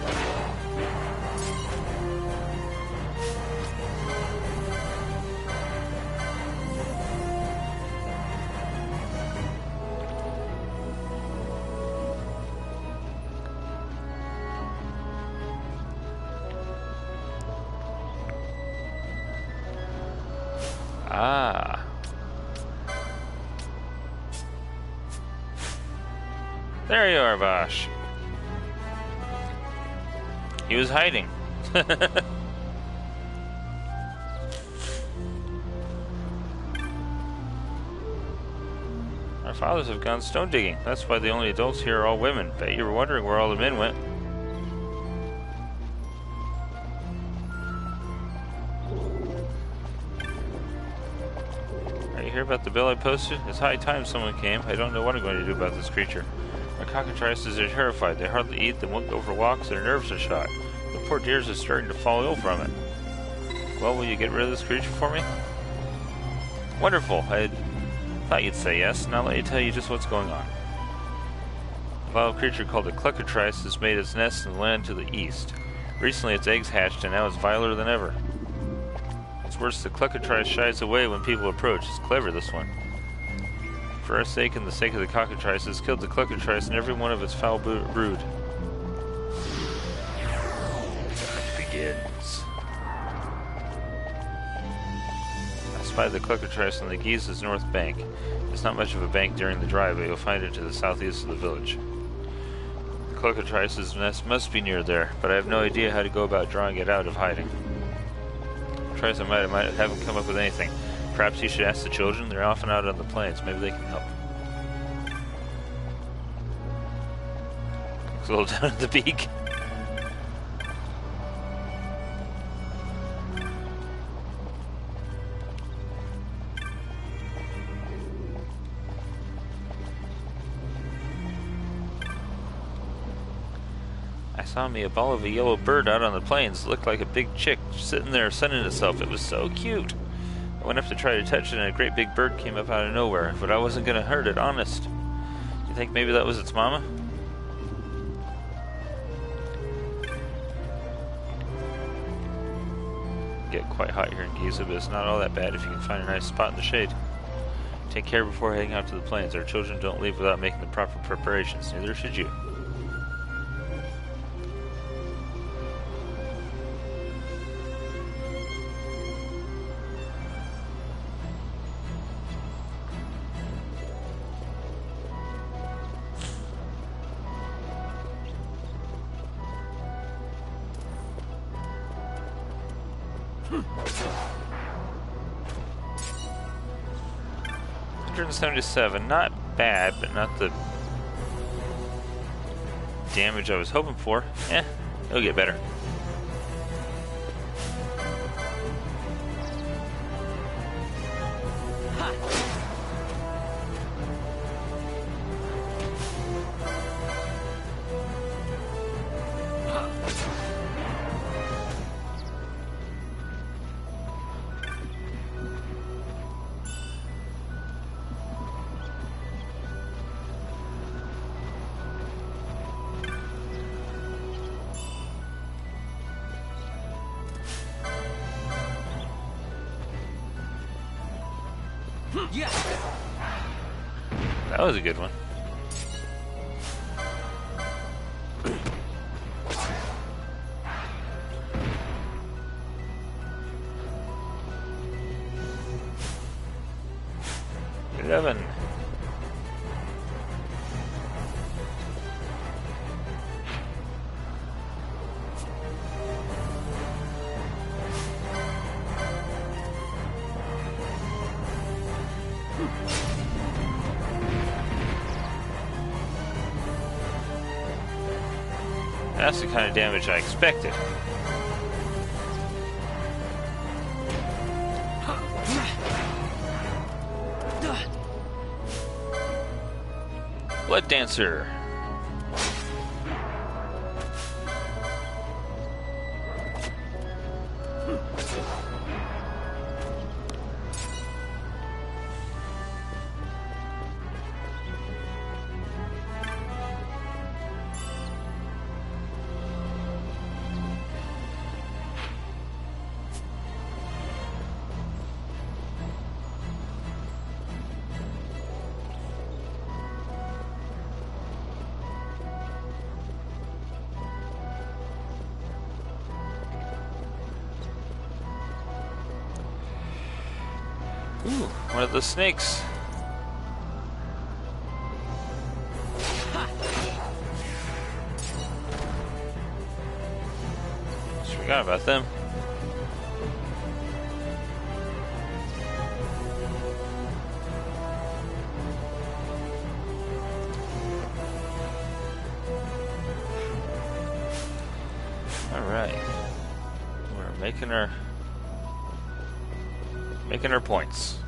Ah. There you are, Bosch. He was hiding. Our fathers have gone stone digging. That's why the only adults here are all women. Bet you were wondering where all the men went. Are you here about the bill I posted? It's high time someone came. I don't know what I'm going to do about this creature. Our cockatrices are terrified. They hardly eat, they won't go for walks, their nerves are shot. The poor dears are starting to fall ill from it. Well, will you get rid of this creature for me? Wonderful. I thought you'd say yes. Now let me tell you just what's going on. A vile creature called a cockatrice has made its nest in the land to the east. Recently its eggs hatched, and now it's viler than ever. What's worse, the cockatrice shies away when people approach. It's clever, this one. For our sake and the sake of the cockatrices, killed the cockatrice and every one of its foul brood. It begins. I spied the cockatrice on the Giza's north bank. It's not much of a bank during the dry, but you'll find it to the southeast of the village. The cockatrice's nest must be near there, but I have no idea how to go about drawing it out of hiding. Try some might haven't come up with anything. Perhaps you should ask the children. They're often out on the plains. Maybe they can help. Looks a little down at the beak. I saw me a ball of a yellow bird out on the plains. It looked like a big chick sitting there sunning itself. It was so cute. I went up to try to touch it, and a great big bird came up out of nowhere, but I wasn't going to hurt it, honest. You think maybe that was its mama? Get quite hot here in Giza, but it's not all that bad if you can find a nice spot in the shade. Take care before heading out to the plains. Our children don't leave without making the proper preparations. Neither should you. 177, not bad, but not the damage I was hoping for. It'll get better. Yeah. That was a good one. Eleven. That's the kind of damage I expected. Blood Dancer. Ooh, one of the snakes. Just forgot about them. All right, we're making our points.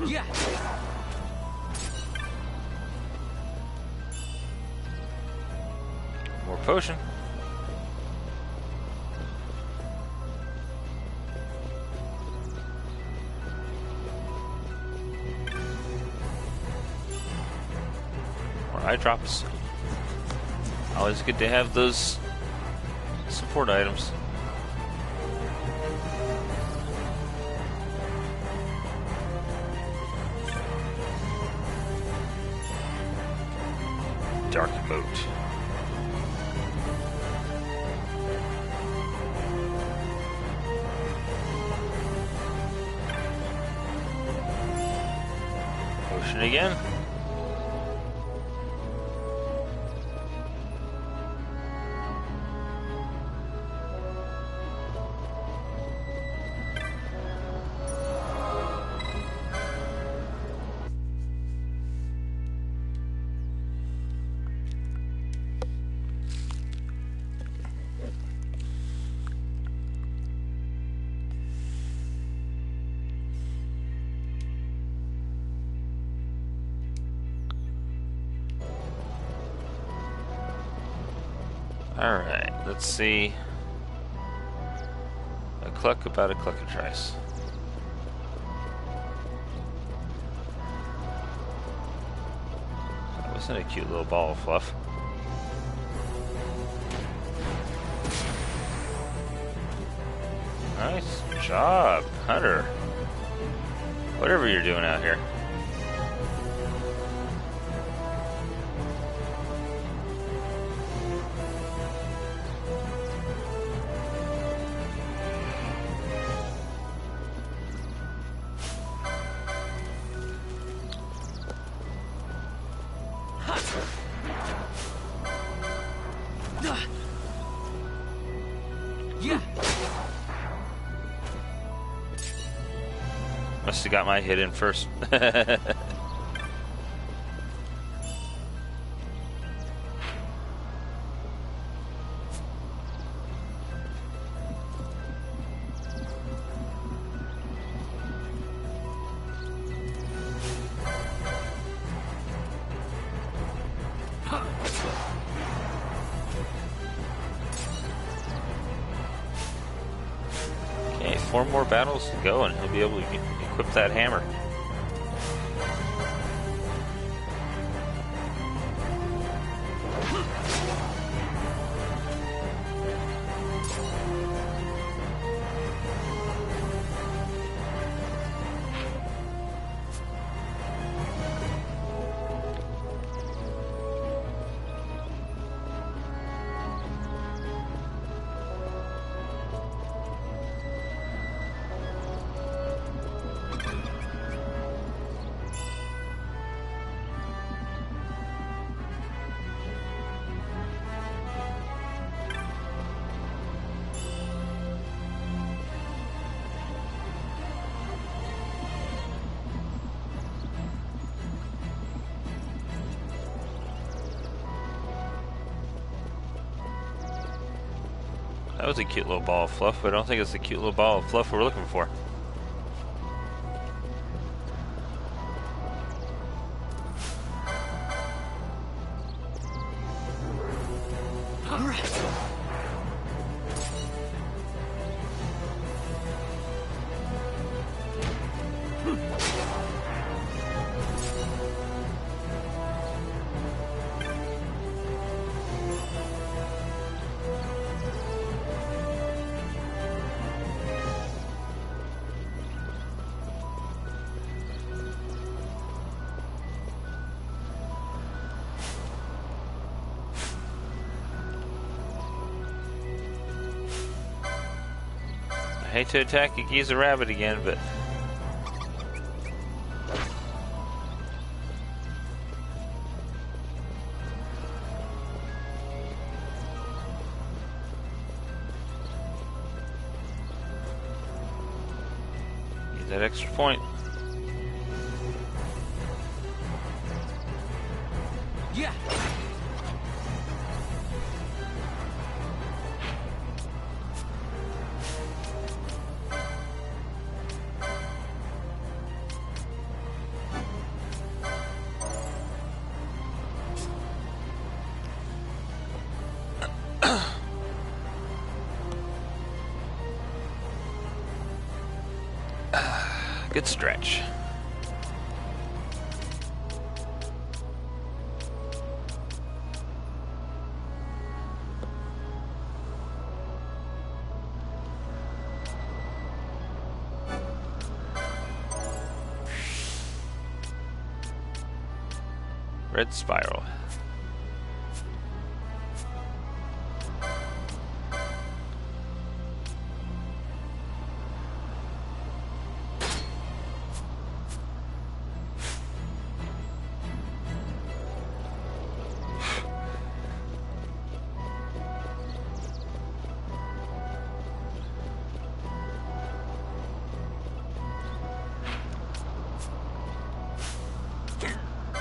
Yeah. More potion. Eye drops. Always good to have those support items. Dark Moat. Potion again. Alright, let's see. A cluck about a cluckatrice. That wasn't a cute little ball of fluff. Nice job, Hunter. Whatever you're doing out here. Yeah. Must have got my hit in first. Okay, 4 more battles to go and he'll be able to equip that hammer. That was a cute little ball of fluff, but I don't think it's the cute little ball of fluff we're looking for. I hate to attack a Giza rabbit again, but need that extra point. Yeah. Good stretch. Red spiral.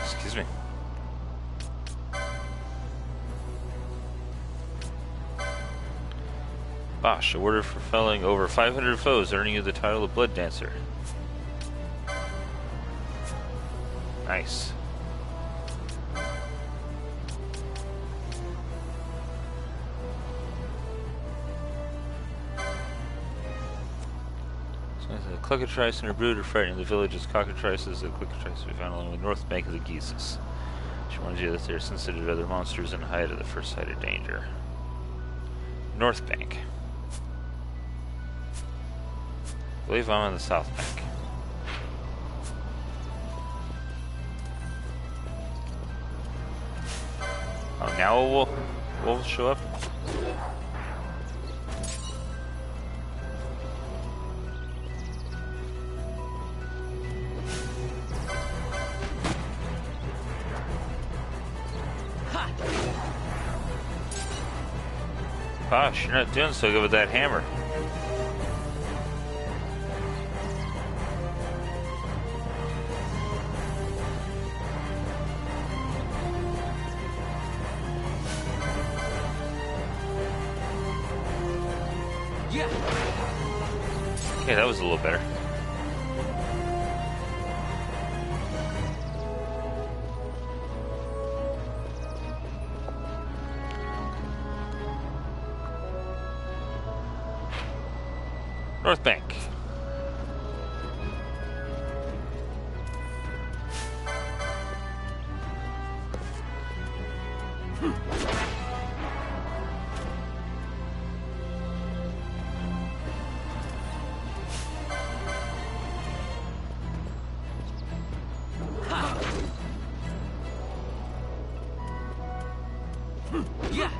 Excuse me. Bosh, awarded for felling over 500 foes, earning you the title of Blood Dancer. Nice. The Cluckatrice and her brood are frightening the village's cockatrices. The Cluckatrice we found along the north bank of the Geesis. She warns you that they are sensitive to other monsters and hide at the first sight of danger. North bank. I believe I'm on the south bank. Oh, now we'll show up. Gosh, you're not doing so good with that hammer. Yeah. Okay, that was a little better. North Bank. Yeah.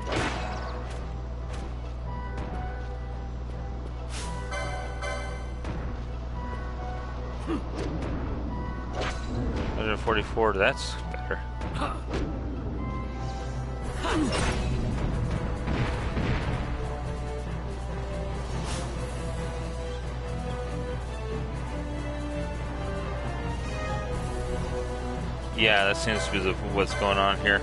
$144, that's better. Yeah, that seems to be what's going on here.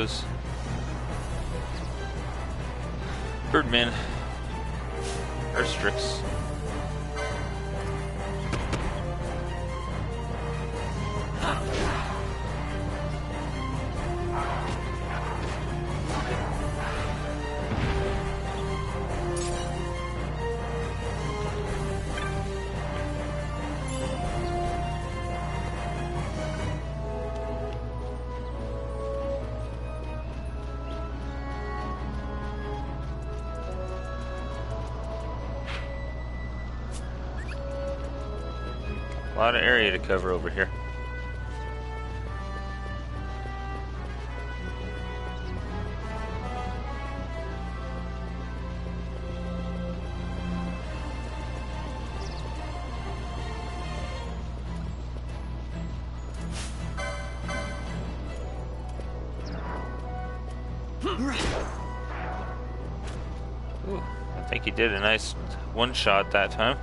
those birdmen are Strix. A lot of area to cover over here. Ooh, I think he did a nice one shot that time.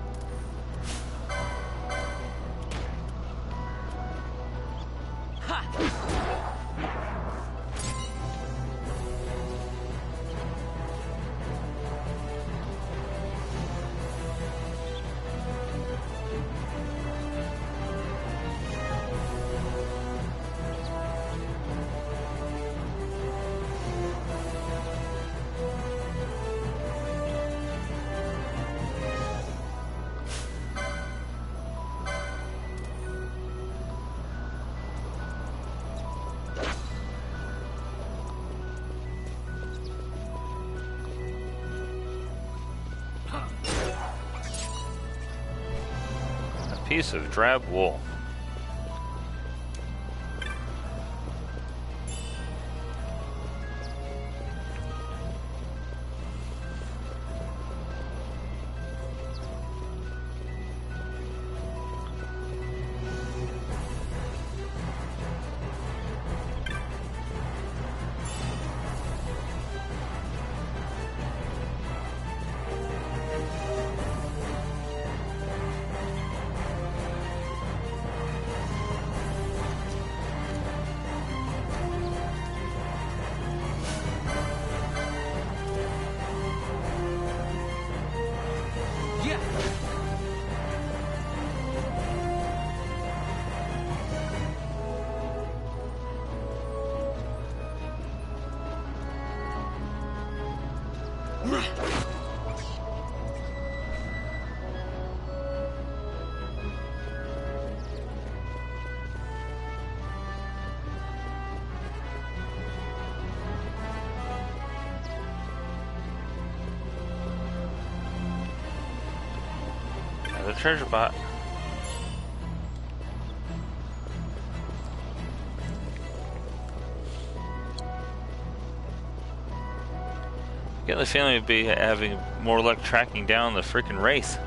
Piece of drab wool. The treasure bot. Getting the feeling we'd be having more luck tracking down the frickin' Wraith.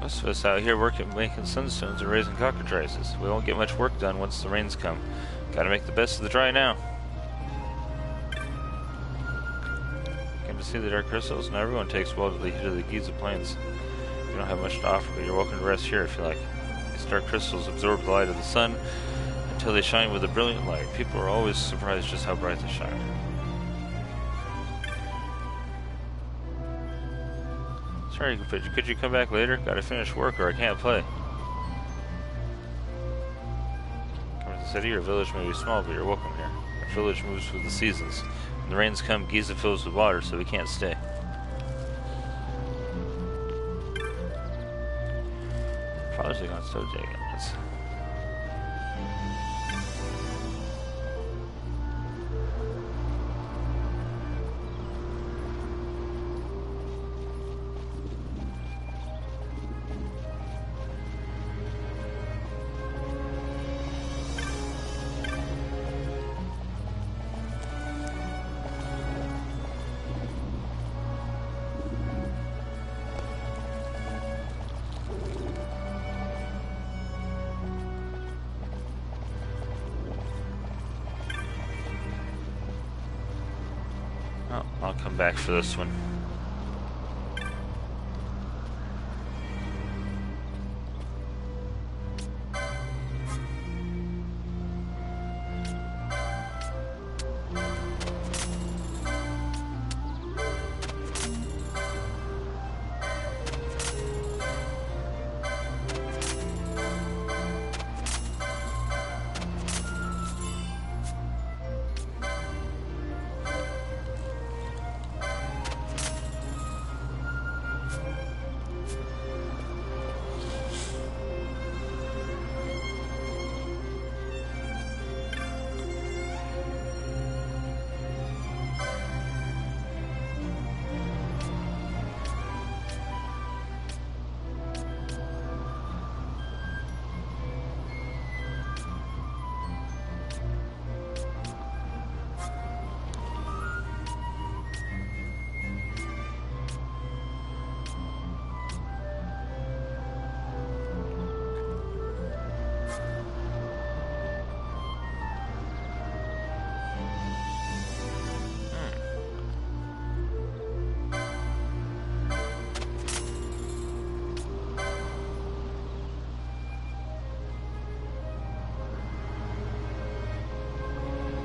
Most of us out here working making sunstones and raising cockatrices. We won't get much work done once the rains come. Gotta make the best of the dry now. Came to see the dark crystals. Now everyone takes well to the heat of the Giza Plains. You don't have much to offer, but you're welcome to rest here if you like. These dark crystals absorb the light of the sun until they shine with a brilliant light. People are always surprised just how bright they shine. Sorry, could you come back later? Gotta finish work or I can't play. Come to the city, your village may be small, but you're welcome here. Our village moves with the seasons. When the rains come, Giza fills with water, so we can't stay. Father's like on Stoje again. Oh, I'll come back for this one.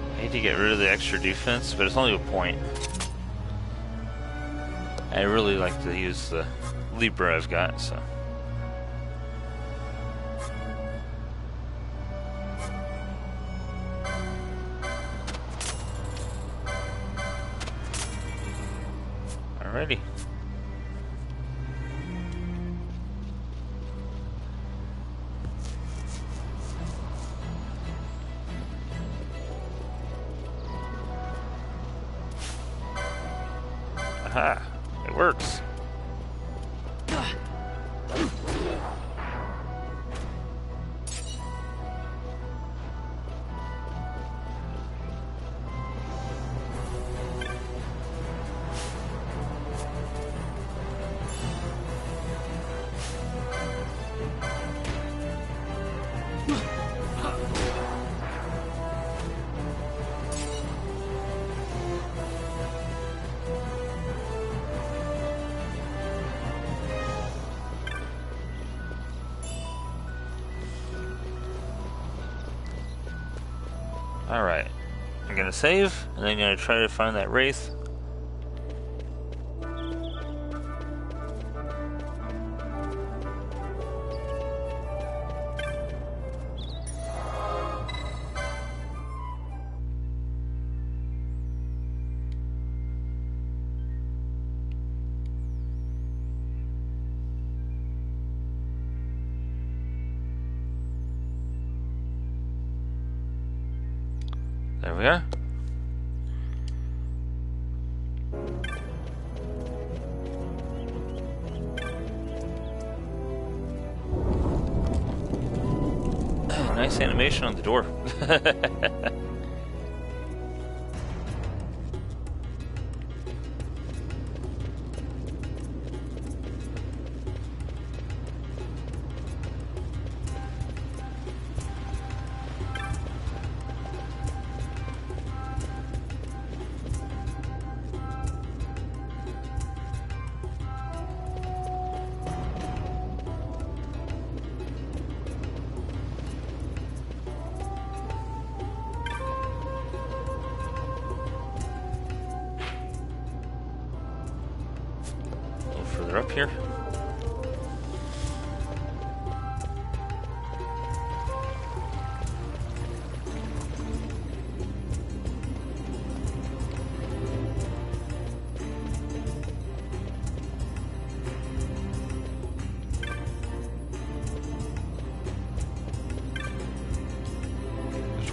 I hate to get rid of the extra defense, but it's only a point. I really like to use the Libra I've got, so. Alrighty. Aha, it works. Alright, I'm gonna save, and then I'm gonna try to find that wraith. There we are. Oh, nice animation on the door. Further up here.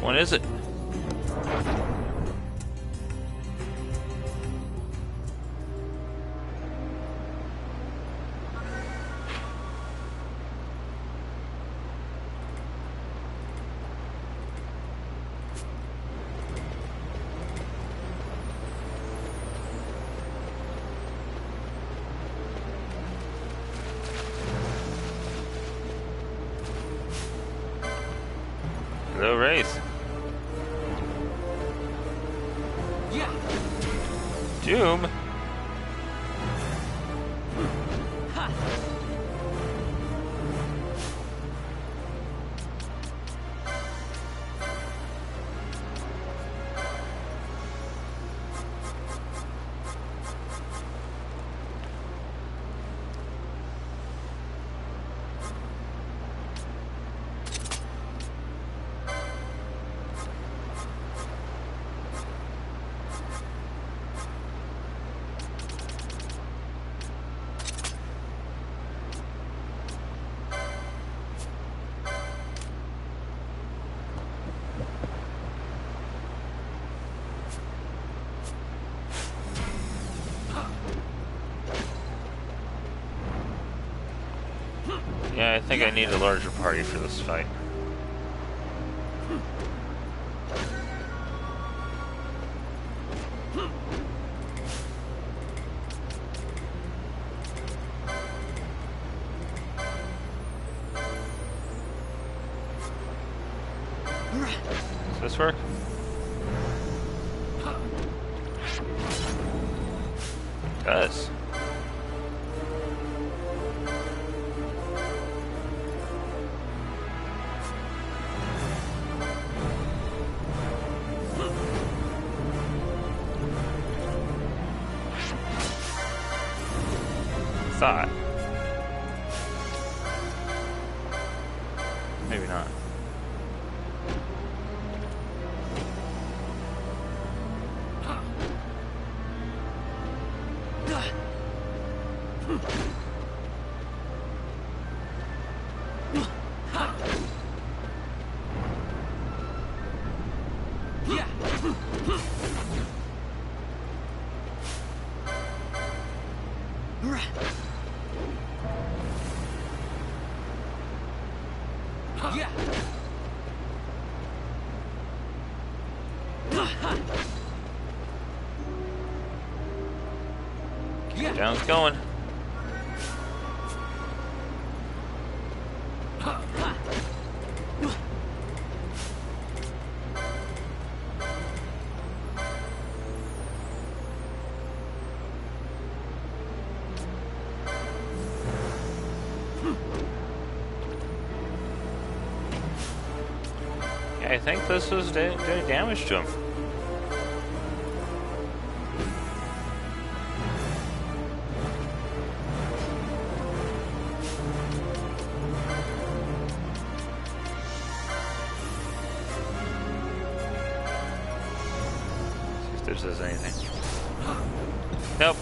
one is it? Hello, Wraith. Yeah. Doom? Ha. Yeah, I think I need a larger party for this fight. Does this work? It does. Thought. Maybe not. Yeah. Yeah. Down it's going. Yeah, I think this was doing damage to him. See if there's anything. Nope.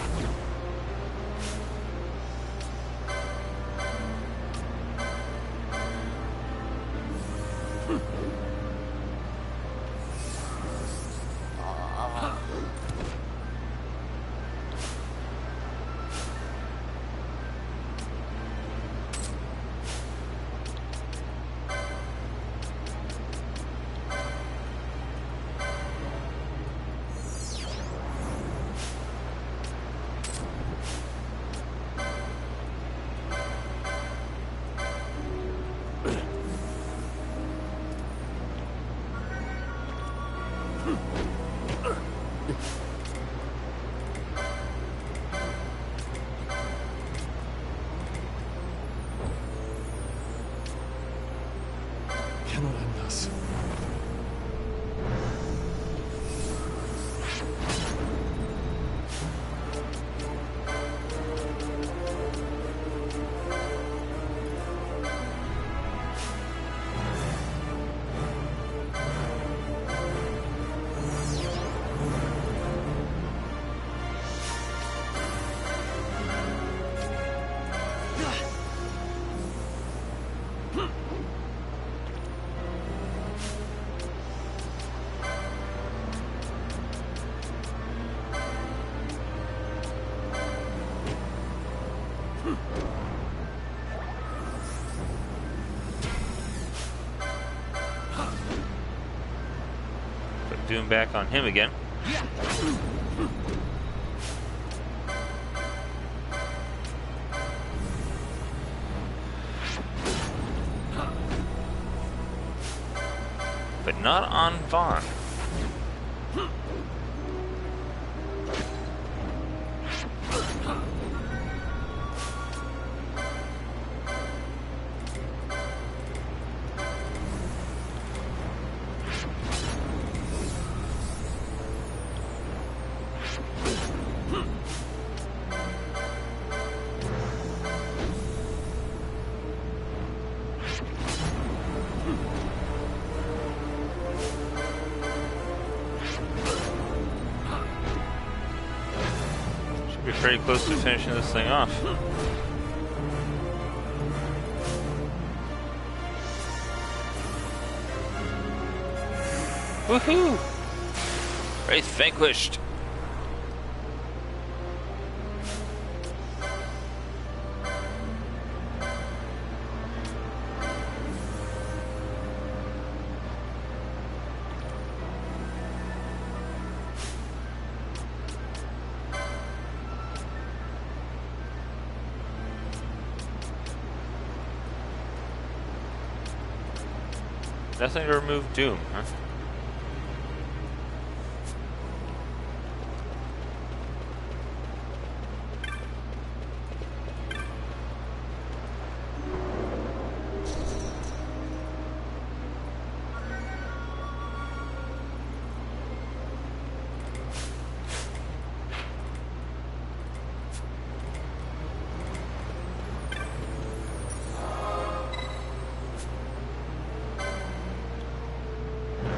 Doom back on him again. But not on Vaughn. Should be pretty close to finishing this thing off. Woohoo! Wraith vanquished! Nothing to remove Doom, huh?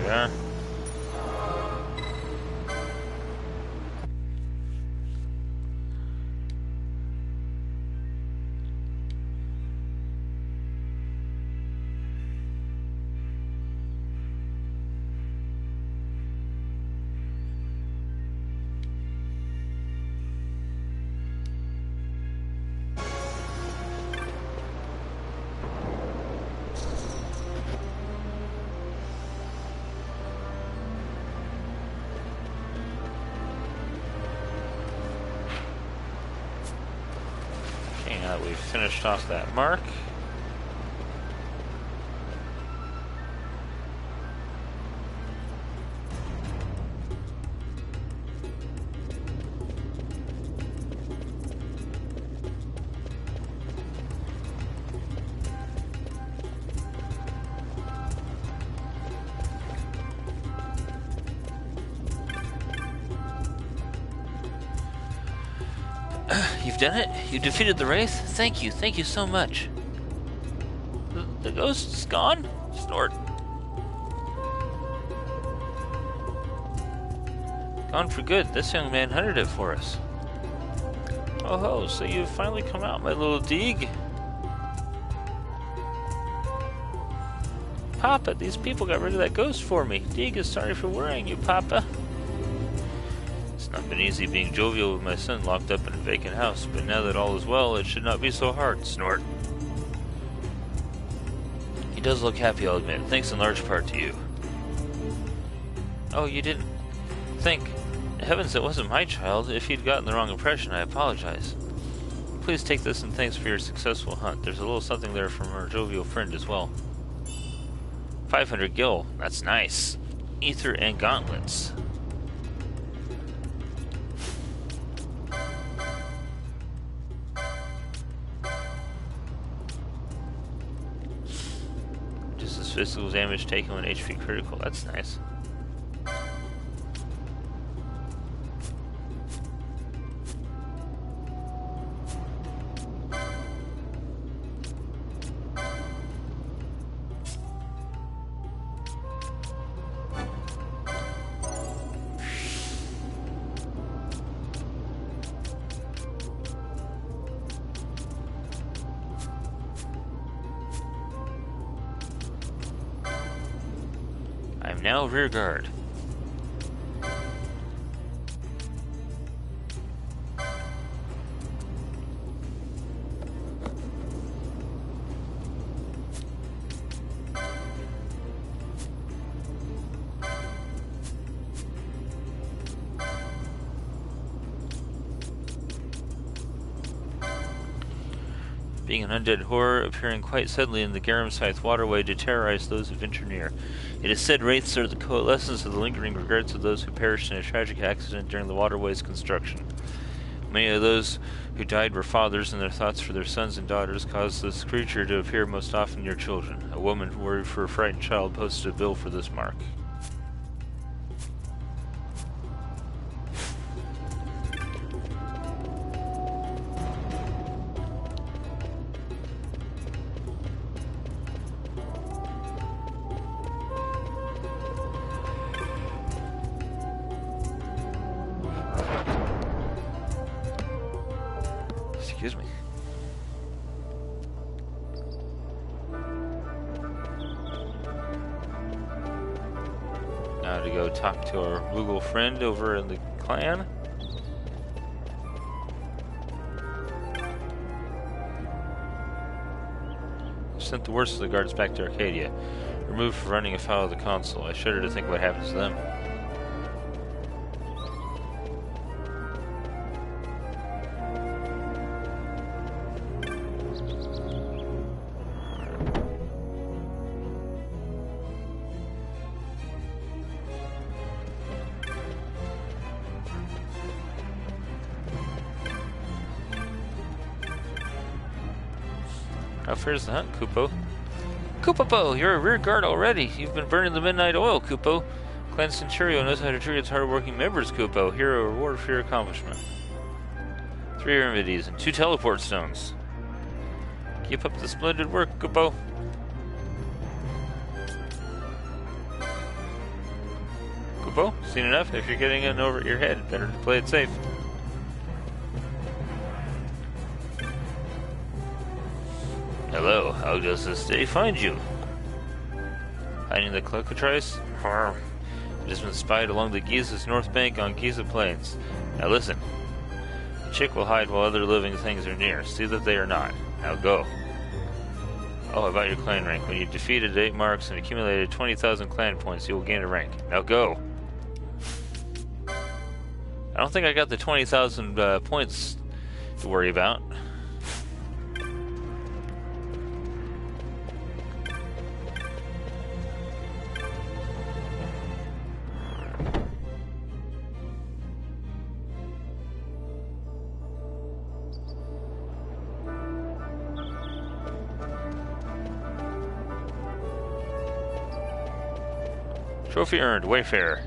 Yeah. Now that we've finished off that mark. You've done it? You defeated the Wraith? Thank you so much. The ghost's gone? Snort. Gone for good. This young man hunted it for us. Oh ho, so you've finally come out, my little Deeg. Papa, these people got rid of that ghost for me. Deeg is sorry for worrying you, Papa. It's not been easy being jovial with my son locked up in a vacant house, but now that all is well, it should not be so hard. Snort. He does look happy, I'll admit, thanks in large part to you. Oh, you didn't think... Heavens, it wasn't my child. If you'd gotten the wrong impression, I apologize. Please take this and thanks for your successful hunt. There's a little something there from our jovial friend as well. 500 gil. That's nice. Ether and gauntlets. Just as physical damage taken when HP critical. That's nice. I'm now rear guard. being an undead horror appearing quite suddenly in the Garum Scythe waterway to terrorize those who venture near. It is said wraiths are the coalescence of the lingering regrets of those who perished in a tragic accident during the waterway's construction. Many of those who died were fathers, and their thoughts for their sons and daughters caused this creature to appear most often near children. A woman worried for a frightened child posted a bill for this mark. Excuse me. Now to go talk to our Moogle friend over in the clan. Sent the worst of the guards back to Arcadia, removed for running afoul of the consul. I shudder to think what happens to them. How fares the hunt, Kupo? Kupopo, you're a rear guard already. You've been burning the midnight oil, Kupo. Clan Centurio knows how to treat its hard-working members, Kupo. Here a reward for your accomplishment. 3 remedies and 2 teleport stones. Keep up the splendid work, Kupo. Kupo, seen enough? If you're getting in over your head, better to play it safe. Hello, how does this day find you? Hiding the cockatrice? It has been spied along the Giza's north bank on Giza Plains. Now listen. The chick will hide while other living things are near. See that they are not. Now go. Oh, about your clan rank. When you've defeated 8 marks and accumulated 20,000 clan points, you will gain a rank. Now go. I don't think I got the 20,000 points to worry about. Trophy earned, Wayfarer.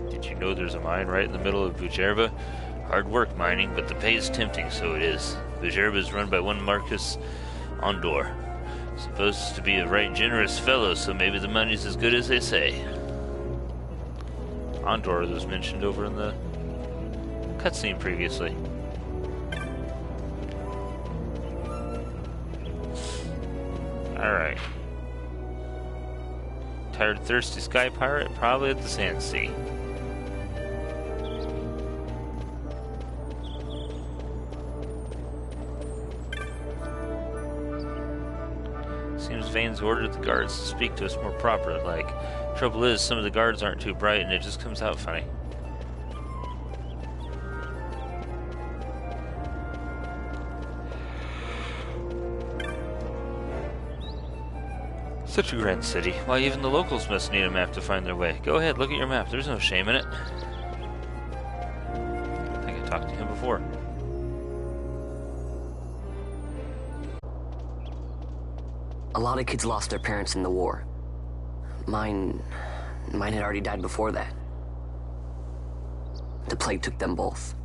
Did you know there's a mine right in the middle of Bujerba? Hard work mining, but the pay is tempting, so it is. Bujerba is run by one Marcus Ondor. Supposed to be a right generous fellow, so maybe the money's as good as they say. Ondor was mentioned over in the cutscene previously. Alright. Tired, thirsty sky pirate? Probably at the Sand Sea. Seems Vane's ordered the guards to speak to us more proper, like. Trouble is, some of the guards aren't too bright and it just comes out funny. Such a grand city. Why, even the locals must need a map to find their way. Go ahead, look at your map. There's no shame in it. I think I talked to him before. A lot of kids lost their parents in the war. Mine had already died before that. The plague took them both.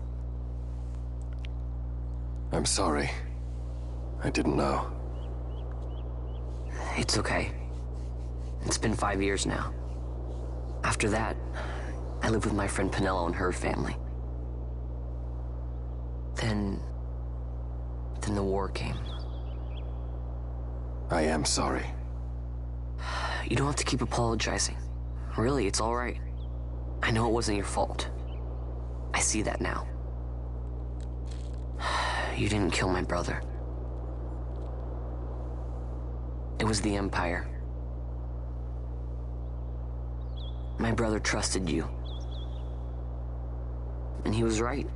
I'm sorry. I didn't know. It's okay. It's been 5 years now. After that, I lived with my friend Pinello and her family. Then the war came. I am sorry. You don't have to keep apologizing. Really, it's all right. I know it wasn't your fault. I see that now. You didn't kill my brother. It was the Empire. My brother trusted you. and he was right.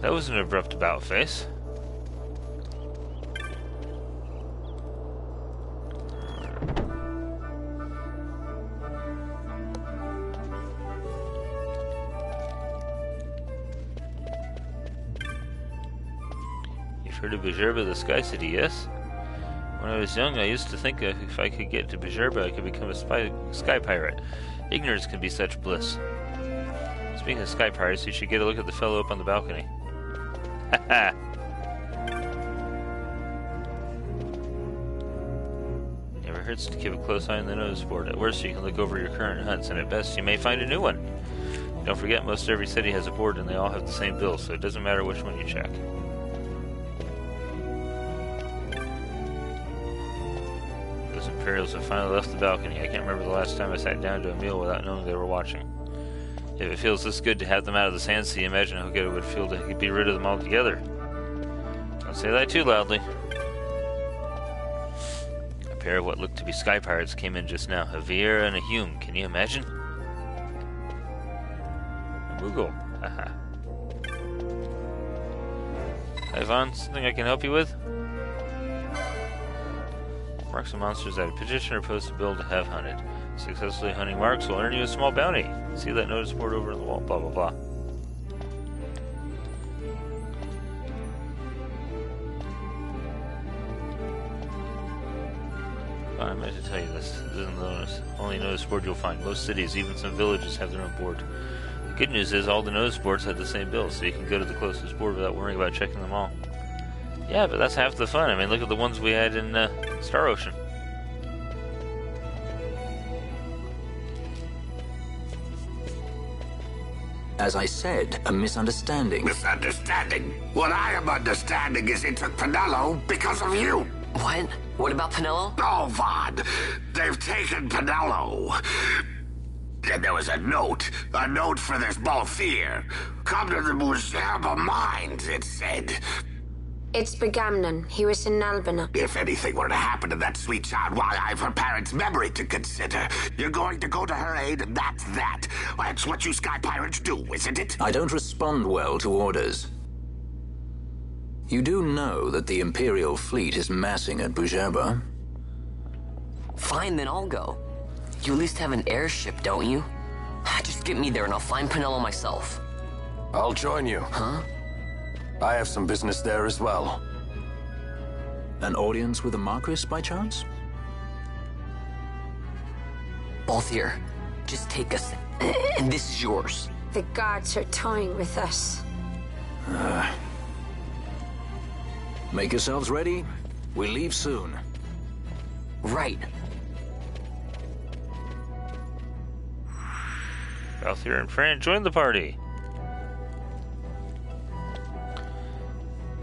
That was an abrupt about face. You've heard of Bjerba the Sky City, yes? When I was young, I used to think if I could get to Bjerba, I could become a sky pirate. Ignorance can be such bliss. Speaking of sky pirates, you should get a look at the fellow up on the balcony. Haha! Never hurts to keep a close eye on the notice board. At worst, you can look over your current hunts, and at best, you may find a new one. Don't forget, most every city has a board, and they all have the same bill, so it doesn't matter which one you check. Those Imperials have finally left the balcony. I can't remember the last time I sat down to a meal without knowing they were watching. If it feels this good to have them out of the Sand Sea, imagine how good it would feel to be rid of them altogether. Don't say that too loudly. A pair of what looked to be sky pirates came in just now. A Vieira and a Hume. Can you imagine? A Moogle. Haha. Hi, Vaughn. Something I can help you with? Marks and monsters that a petitioner posts a bill to have hunted. Successfully hunting marks will earn you a small bounty. See that notice board over on the wall, blah blah blah. I meant to tell you this. This isn't the only notice board you'll find. Most cities, even some villages, have their own board. The good news is all the notice boards have the same bill, so you can go to the closest board without worrying about checking them all. Yeah, but that's half the fun. I mean, look at the ones we had in Star Ocean. As I said, a misunderstanding. Misunderstanding? What I am understanding is it took Pinello because of you. What? What about Pinello? Oh, Vaughn. They've taken Pinello. And there was a note for this Balthier. Come to the Bjerba Mines, it said. It's Begamnon. He was in Albina. If anything were to happen to that sweet child, why, I've her parents' memory to consider. You're going to go to her aid, and that's that. That's what you sky pirates do, isn't it? I don't respond well to orders. You do know that the Imperial fleet is massing at Bjerba? Fine, then I'll go. You at least have an airship, don't you? Just get me there and I'll find Pinello myself. I'll join you. Huh? I have some business there as well. An audience with the Marquis, by chance? Balthier, just take us, and this is yours. The guards are toying with us. Make yourselves ready. We leave soon. Right. Balthier and Fran join the party.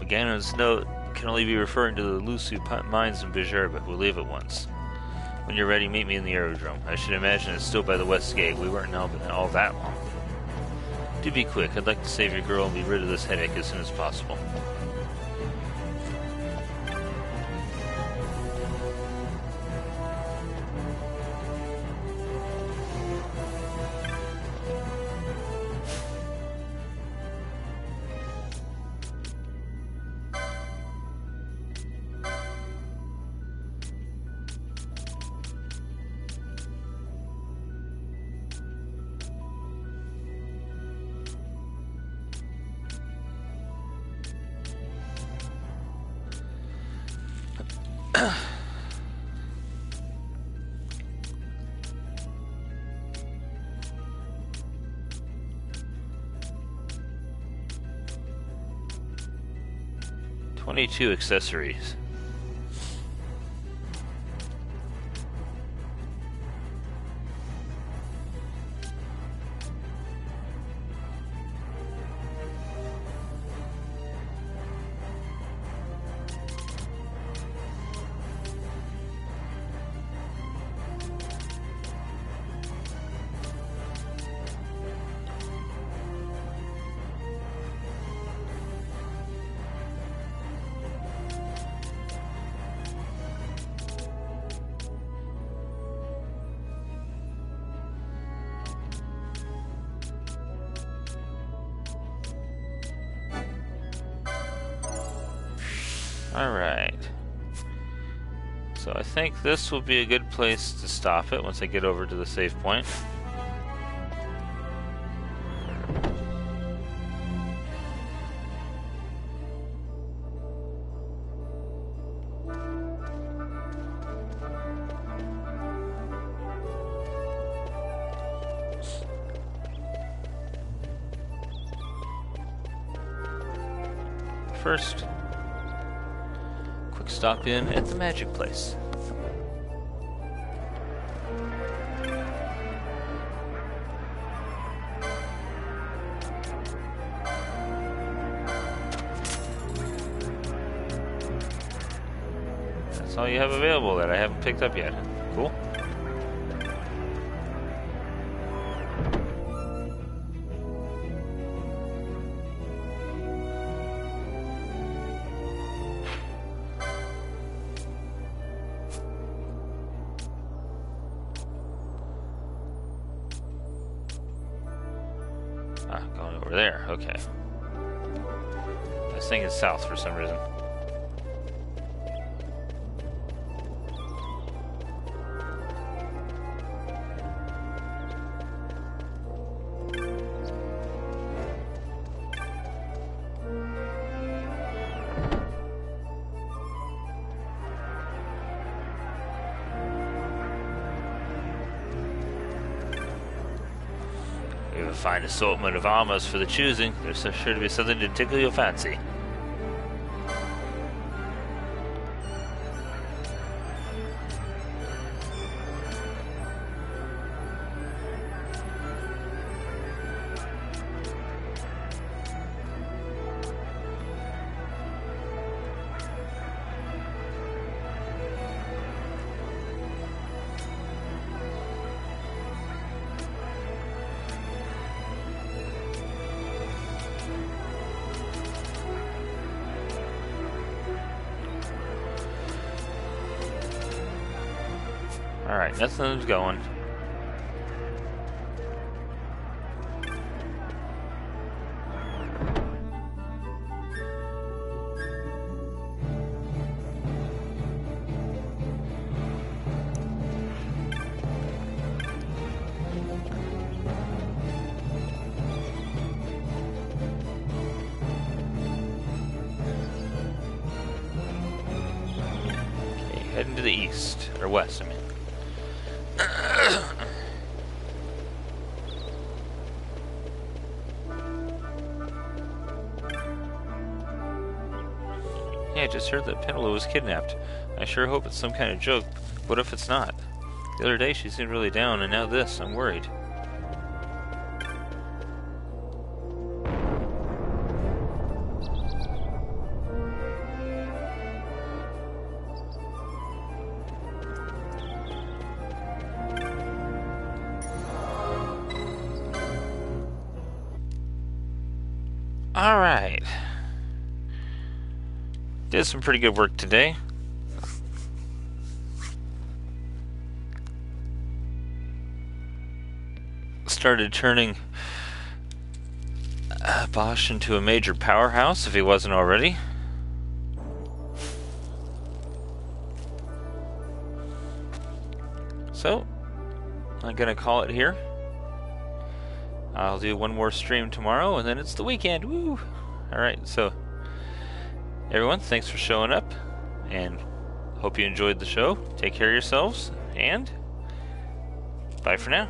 Gannon's note can only be referring to the Lusu mines in Bjerba. We'll leave at once. When you're ready, meet me in the aerodrome. I should imagine it's still by the west gate. We weren't in Albina all that long. Do be quick. I'd like to save your girl and be rid of this headache as soon as possible. $22 accessories. Alright. So I think this will be a good place to stop it once I get over to the save point. First, quick stop in at the magic place. That's all you have available that I haven't picked up yet. Cool. Ah, going over there. Okay. I was thinking south for some reason. We have a fine assortment of armors for the choosing. There's sure to be something to tickle your fancy. Alright, nothing's going. Okay, heading to the east, or west, I mean. Yeah, I just heard that Penelope was kidnapped. I sure hope it's some kind of joke. What if it's not? The other day she seemed really down, and now this. I'm worried. Alright. Did some pretty good work today. Started turning Bosch into a major powerhouse, if he wasn't already. So, I'm gonna call it here. I'll do one more stream tomorrow, and then it's the weekend. Woo! Alright, so everyone, thanks for showing up, and hope you enjoyed the show. Take care of yourselves, and bye for now.